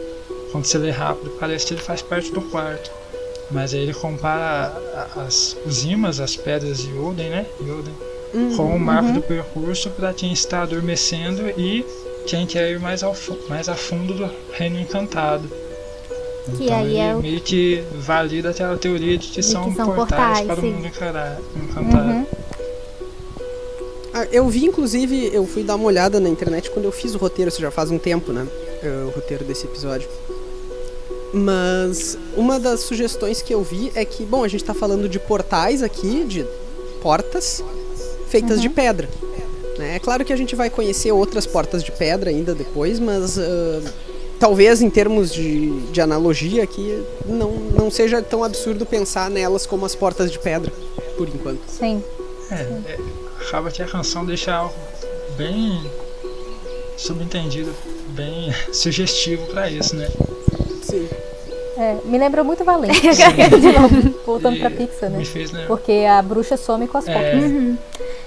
Quando você lê rápido, parece que ele faz parte do quarto. Mas aí ele compara os imãs, as pedras de Yoden, né? Com o mapa do percurso para quem está adormecendo e quem quer ir mais a fundo do reino encantado. Que Então aí ele meio que valida aquela teoria de que são portais para o sim. mundo encantado. Eu vi, inclusive, eu fui dar uma olhada na internet quando eu fiz o roteiro, isso já faz um tempo, né? O roteiro desse episódio. Mas uma das sugestões que eu vi é que, bom, a gente tá falando de portais aqui, de portas feitas de pedra. Né? É claro que a gente vai conhecer outras portas de pedra ainda depois, mas talvez em termos de analogia aqui não seja tão absurdo pensar nelas como as portas de pedra, por enquanto. Sim. Acaba que a canção deixa algo bem subentendido, bem sugestivo para isso, né? Sim. Me lembrou muito Valente. Voltando pra Pixar, né? Me fez, né? Porque a bruxa some com as portas.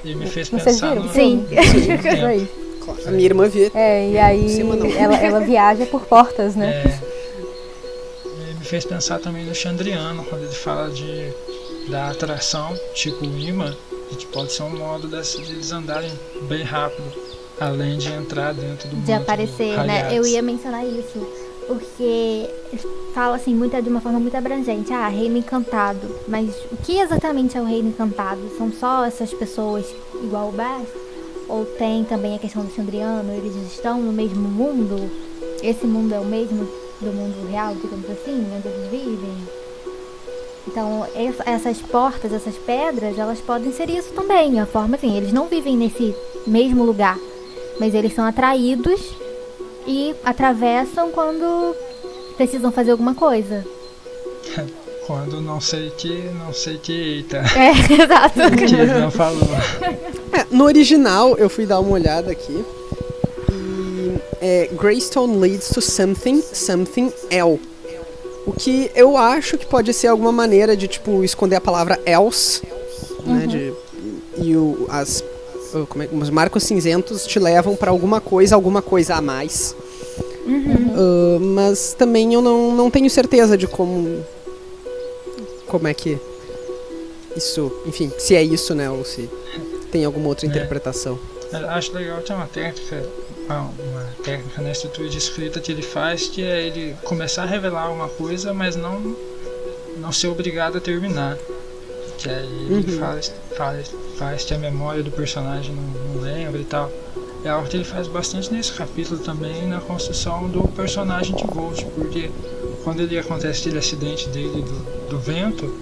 E me fez Vocês pensar viram? no... Sim. Isso aí. Claro. A minha irmã vê. E aí ela viaja por portas, né? Me fez pensar também no Chandriano, quando ele fala da atração, tipo o imã, que pode ser um modo deles andarem bem rápido, além de entrar dentro do mundo. De aparecer, né? Eu ia mencionar isso, porque fala assim, de uma forma muito abrangente. Reino encantado. Mas o que exatamente é o reino encantado? São só essas pessoas igual o Bast? Ou tem também a questão do Chandriano? Eles estão no mesmo mundo? Esse mundo é o mesmo do mundo real, digamos assim, onde eles vivem? Então, essas portas, essas pedras, elas podem ser isso também. A forma assim, eles não vivem nesse mesmo lugar, mas eles são atraídos e atravessam quando precisam fazer alguma coisa. Quando não sei que, eita. Exato. Que ele não falou. No original, eu fui dar uma olhada aqui. E Greystone leads to something else. O que eu acho que pode ser alguma maneira de, tipo, esconder a palavra else, né? Os marcos cinzentos te levam pra alguma coisa a mais. Mas também eu não tenho certeza de como é que isso, enfim, se é isso, né, ou se tem alguma outra interpretação. Eu acho legal ter uma técnica na estrutura de escrita que ele faz, que é ele começar a revelar uma coisa, mas não ser obrigado a terminar. Que aí ele faz que a memória do personagem não lembra e tal. É algo que ele faz bastante nesse capítulo também, na construção do personagem de Volt, porque quando acontece aquele acidente dele do vento,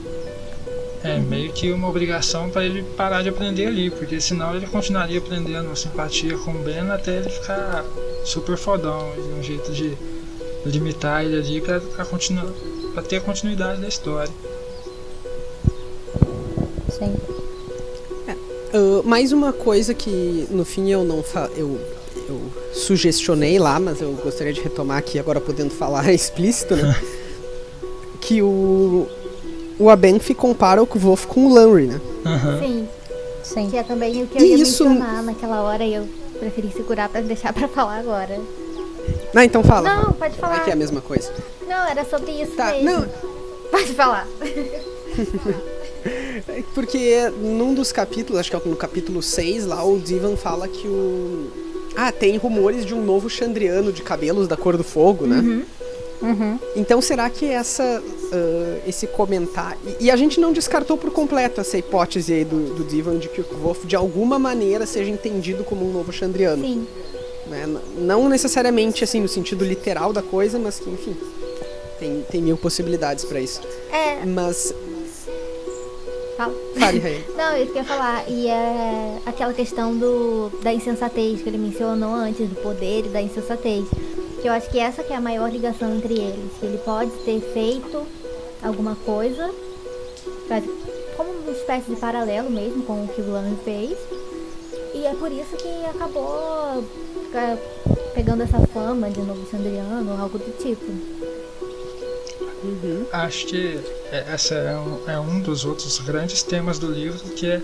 é meio que uma obrigação para ele parar de aprender ali, porque senão ele continuaria aprendendo simpatia com o Ben até ele ficar super fodão, e um jeito de limitar ele ali para continuar para ter a continuidade da história. Sim. Mais uma coisa que no fim eu não eu sugestionei lá, mas eu gostaria de retomar aqui agora podendo falar explícito, né? Que o Abenfi compara o Kvof com o Lanry, né? Sim. Sim. Que é também o que eu ia Isso... mencionar naquela hora e eu preferi segurar pra deixar pra falar agora. Ah, então fala. Não, fala. pode falar. É que é a mesma coisa. Não, era sobre isso Tá, mesmo. não. Pode falar. Porque num dos capítulos, acho que é no capítulo 6 lá, o Divan fala que o... tem rumores de um novo Chandriano de cabelos da cor do fogo, né? Então será que esse comentário... E a gente não descartou por completo essa hipótese aí do Divan de que o Kvof de alguma maneira seja entendido como um novo Chandriano. Sim. Né? Não necessariamente assim no sentido literal da coisa, mas que, enfim, tem mil possibilidades pra isso. Mas... Fale, Rainha. Não, eu queria falar, e é aquela questão da insensatez que ele mencionou antes, do poder e da insensatez. Que eu acho que essa que é a maior ligação entre eles. Que ele pode ter feito alguma coisa, como uma espécie de paralelo mesmo com o que o Lanry fez. E é por isso que acabou pegando essa fama de novo Chandriano ou algo do tipo. Acho que essa é um dos outros grandes temas do livro, que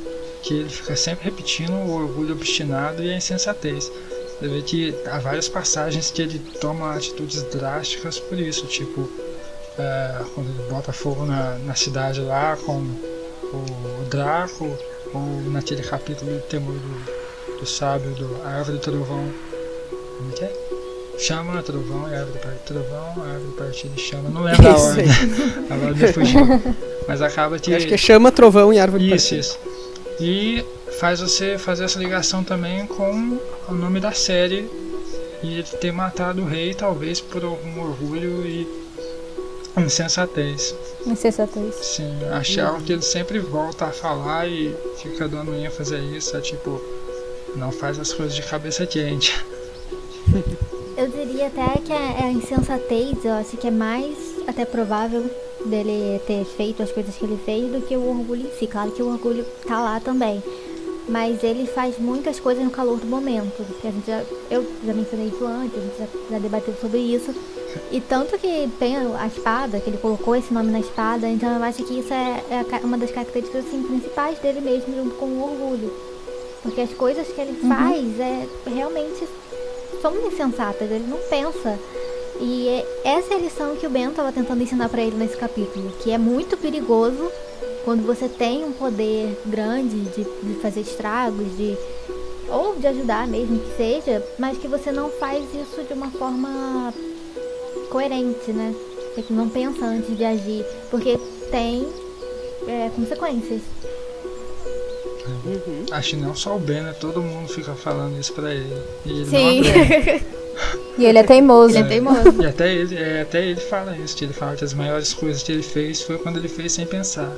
ele fica sempre repetindo o orgulho obstinado e a insensatez. Você vê que há várias passagens que ele toma atitudes drásticas por isso, tipo quando ele bota fogo na cidade lá com o Draco, ou naquele capítulo do temor do sábio, a árvore do trovão. Como que é? Chama, trovão e árvore partir, trovão, árvore partir e chama. Não lembro a ordem. Agora me fugiu. Mas acaba que... Acho que é chama, trovão e árvore partir. Isso. E faz você fazer essa ligação também com o nome da série e ele ter matado o rei, talvez por algum orgulho e insensatez. Insensatez. Sim, acho que é algo que ele sempre volta a falar e fica dando ênfase a isso, tipo, não faz as coisas de cabeça quente. Eu diria até que a insensatez, eu acho que é mais até provável dele ter feito as coisas que ele fez do que o orgulho em si. Claro que o orgulho tá lá também, mas ele faz muitas coisas no calor do momento. Eu já mencionei isso antes, a gente já debateu sobre isso. E tanto que tem a espada, que ele colocou esse nome na espada, então eu acho que isso é uma das características assim, principais dele mesmo, junto com o orgulho. Porque as coisas que ele faz realmente são insensatas, ele não pensa. E essa é a lição que o Ben estava tentando ensinar para ele nesse capítulo, que é muito perigoso quando você tem um poder grande de fazer estragos, ou de ajudar mesmo que seja, mas que você não faz isso de uma forma coerente, né? Que não pensa antes de agir, porque tem consequências. Acho que não só o Ben, né? Todo mundo fica falando isso pra ele. E ele Sim. não aprende. E ele é teimoso. Ele é teimoso. E até ele fala isso, que ele fala que as maiores coisas que ele fez foi quando ele fez sem pensar.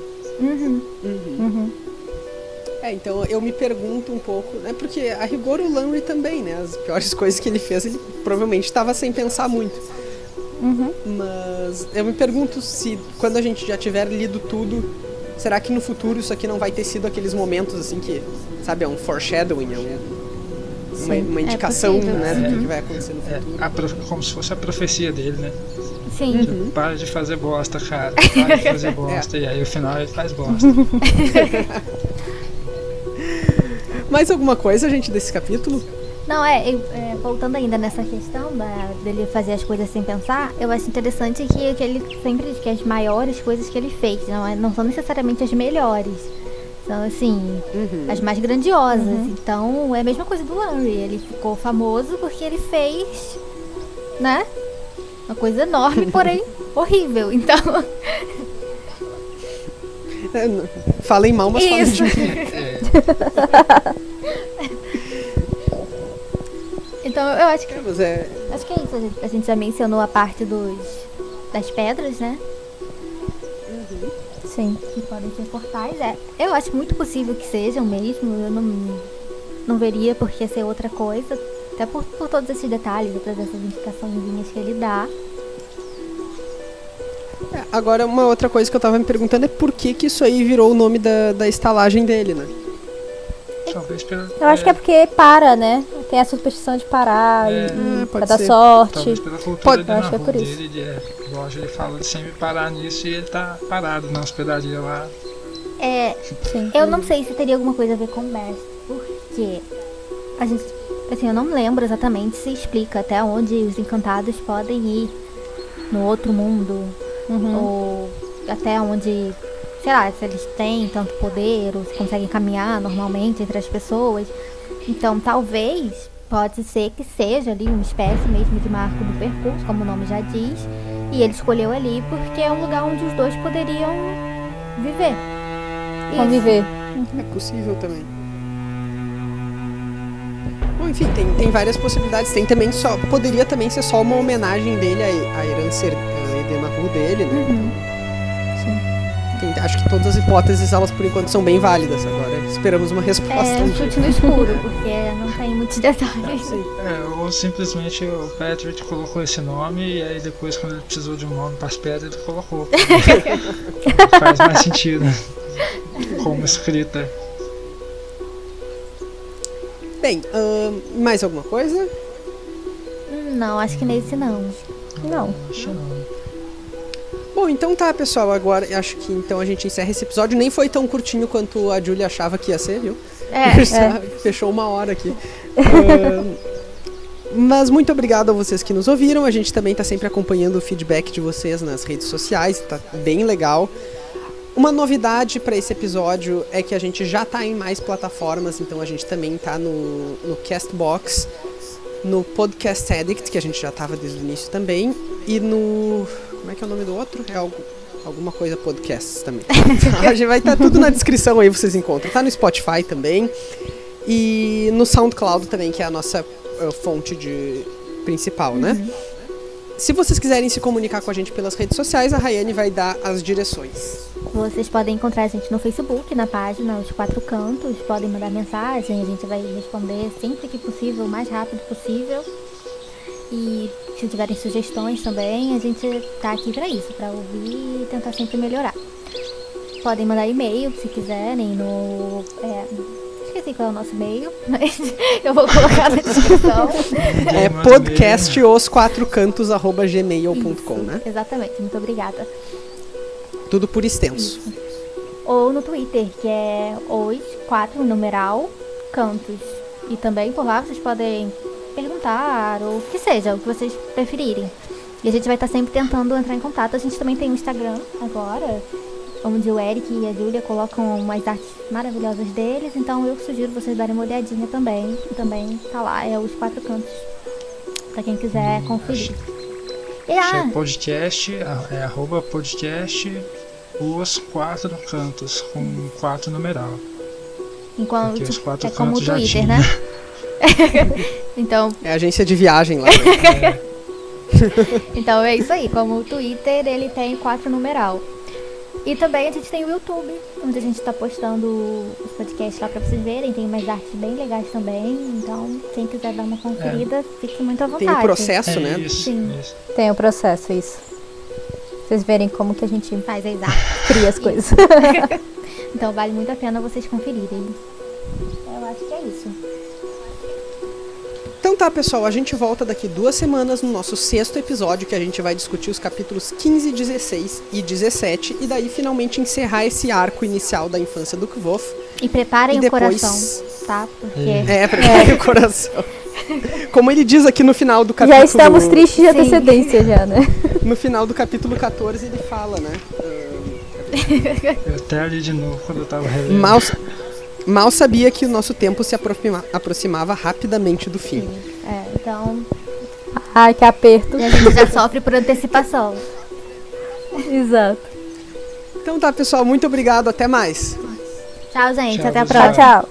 Então eu me pergunto um pouco, né? Porque a rigor o Lanry também, né? As piores coisas que ele fez, ele provavelmente estava sem pensar muito. Mas eu me pergunto se quando a gente já tiver lido tudo, será que no futuro isso aqui não vai ter sido aqueles momentos assim que, sabe, é um foreshadowing, uma indicação, possível, né, do que vai acontecer no futuro. Como se fosse a profecia dele, né? Sim. Tipo, para de fazer bosta, cara. Para de fazer bosta. E aí no final ele faz bosta. Mais alguma coisa, gente, desse capítulo? Não, voltando ainda nessa questão dele fazer as coisas sem pensar, eu acho interessante que ele sempre diz que as maiores coisas que ele fez não são necessariamente as melhores. São, assim, as mais grandiosas. Então, é a mesma coisa do Lanry. Ele ficou famoso porque ele fez, né? Uma coisa enorme, porém horrível. Então... Falem mal, mas falem de mim. Então, eu acho que... Mas Acho que é isso. A gente já mencionou a parte das pedras, né? Sim. Que podem ser portais. Eu acho muito possível que sejam mesmo. Eu não veria por que ser outra coisa. Até por todos esses detalhes, todas essas indicaçõezinhas que ele dá. Agora, uma outra coisa que eu tava me perguntando é por que isso aí virou o nome da estalagem dele, né? Talvez pela... Eu acho que é porque para, né? Tem a superstição de parar e pode pra dar ser. sorte. Talvez pela cultura Pode- de eu acho que é Nahu por isso. dele, lógico, ele fala de sempre parar nisso e ele tá parado na hospedaria lá. Sim. Eu não sei se teria alguma coisa a ver com o mestre, porque a gente, assim, eu não lembro exatamente se explica até onde os encantados podem ir no outro mundo, ou até onde, sei lá, se eles têm tanto poder, ou se conseguem caminhar normalmente entre as pessoas. Então, talvez, pode ser que seja ali uma espécie mesmo de marco do percurso, como o nome já diz, e ele escolheu ali porque é um lugar onde os dois poderiam viver. Conviver. É possível também. Bom, enfim, tem várias possibilidades. Tem também poderia também ser só uma homenagem dele à herança Edenahu dele, né? Acho que todas as hipóteses, elas por enquanto são bem válidas. Agora esperamos uma resposta. É um chute no escuro, porque não tem muitos detalhes. Sim. Ou simplesmente o Patrick colocou esse nome e aí depois, quando ele precisou de um nome para as pedras, ele colocou. Faz mais sentido como escrita. Bem, mais alguma coisa? Não, acho que nesse não. Não. Acho não. Bom, então tá, pessoal. Agora acho que então a gente encerra esse episódio. Nem foi tão curtinho quanto a Julia achava que ia ser, viu? Fechou 1 hora aqui. Mas muito obrigado a vocês que nos ouviram. A gente também tá sempre acompanhando o feedback de vocês nas redes sociais. Tá bem legal. Uma novidade para esse episódio é que a gente já tá em mais plataformas. Então a gente também tá no Castbox, no Podcast Addict, que a gente já tava desde o início também, e no... Como é que é o nome do outro? É alguma coisa podcasts também. A gente vai estar tudo na descrição aí, vocês encontram. Tá no Spotify também. E no SoundCloud também, que é a nossa fonte principal, né? Se vocês quiserem se comunicar com a gente pelas redes sociais, a Rayane vai dar as direções. Vocês podem encontrar a gente no Facebook, na página Os Quatro Cantos. Podem mandar mensagem, a gente vai responder sempre que possível, o mais rápido possível. E se tiverem sugestões também, a gente tá aqui pra isso, pra ouvir e tentar sempre melhorar. Podem mandar e-mail se quiserem esqueci qual é o nosso e-mail, mas eu vou colocar na descrição. É podcastosquatrocantos@gmail.com, né? Exatamente, muito obrigada. Tudo por extenso. Ou no Twitter, que é os4cantos. E também por lá vocês podem perguntar, ou o que seja, o que vocês preferirem. E a gente vai estar sempre tentando entrar em contato. A gente também tem um Instagram agora, onde o Eric e a Julia colocam umas artes maravilhosas deles. Então eu sugiro vocês darem uma olhadinha também. Também tá lá, é Os Quatro Cantos, pra quem quiser conferir. É podcast, @podcast Os Quatro Cantos, com 4 numeral. Enquanto Porque os quatro é como o cantos já Twitter, tinha. né? Então, É a agência de viagem lá. Né? então é isso aí, como o Twitter, ele tem 4 numeral. E também a gente tem o YouTube, onde a gente tá postando os podcasts lá pra vocês verem. Tem umas artes bem legais também. Então, quem quiser dar uma conferida, fique muito à vontade. Tem o processo, né? Isso, Sim. isso. Tem o processo, isso. Vocês verem como que a gente Faz as artes. cria as coisas. Então vale muito a pena vocês conferirem. Eu acho que é isso. Então tá, pessoal, a gente volta daqui 2 semanas no nosso 6º episódio, que a gente vai discutir os capítulos 15, 16 e 17, e daí finalmente encerrar esse arco inicial da infância do Kvof. E preparem E o depois- coração, tá? Porque Preparem o coração. Como ele diz aqui no final do capítulo... Já estamos tristes de Sim. antecedência já, né? No final do capítulo 14 ele fala, né? Eu até li de novo quando eu tava relendo. Mal sabia que o nosso tempo se aproximava rapidamente do fim. então Ai, que aperto. a gente já sofre por antecipação. Exato. Então tá, pessoal, muito obrigado, até mais. Tchau, gente. Tchau, Até a pessoal. próxima. Tchau, tchau.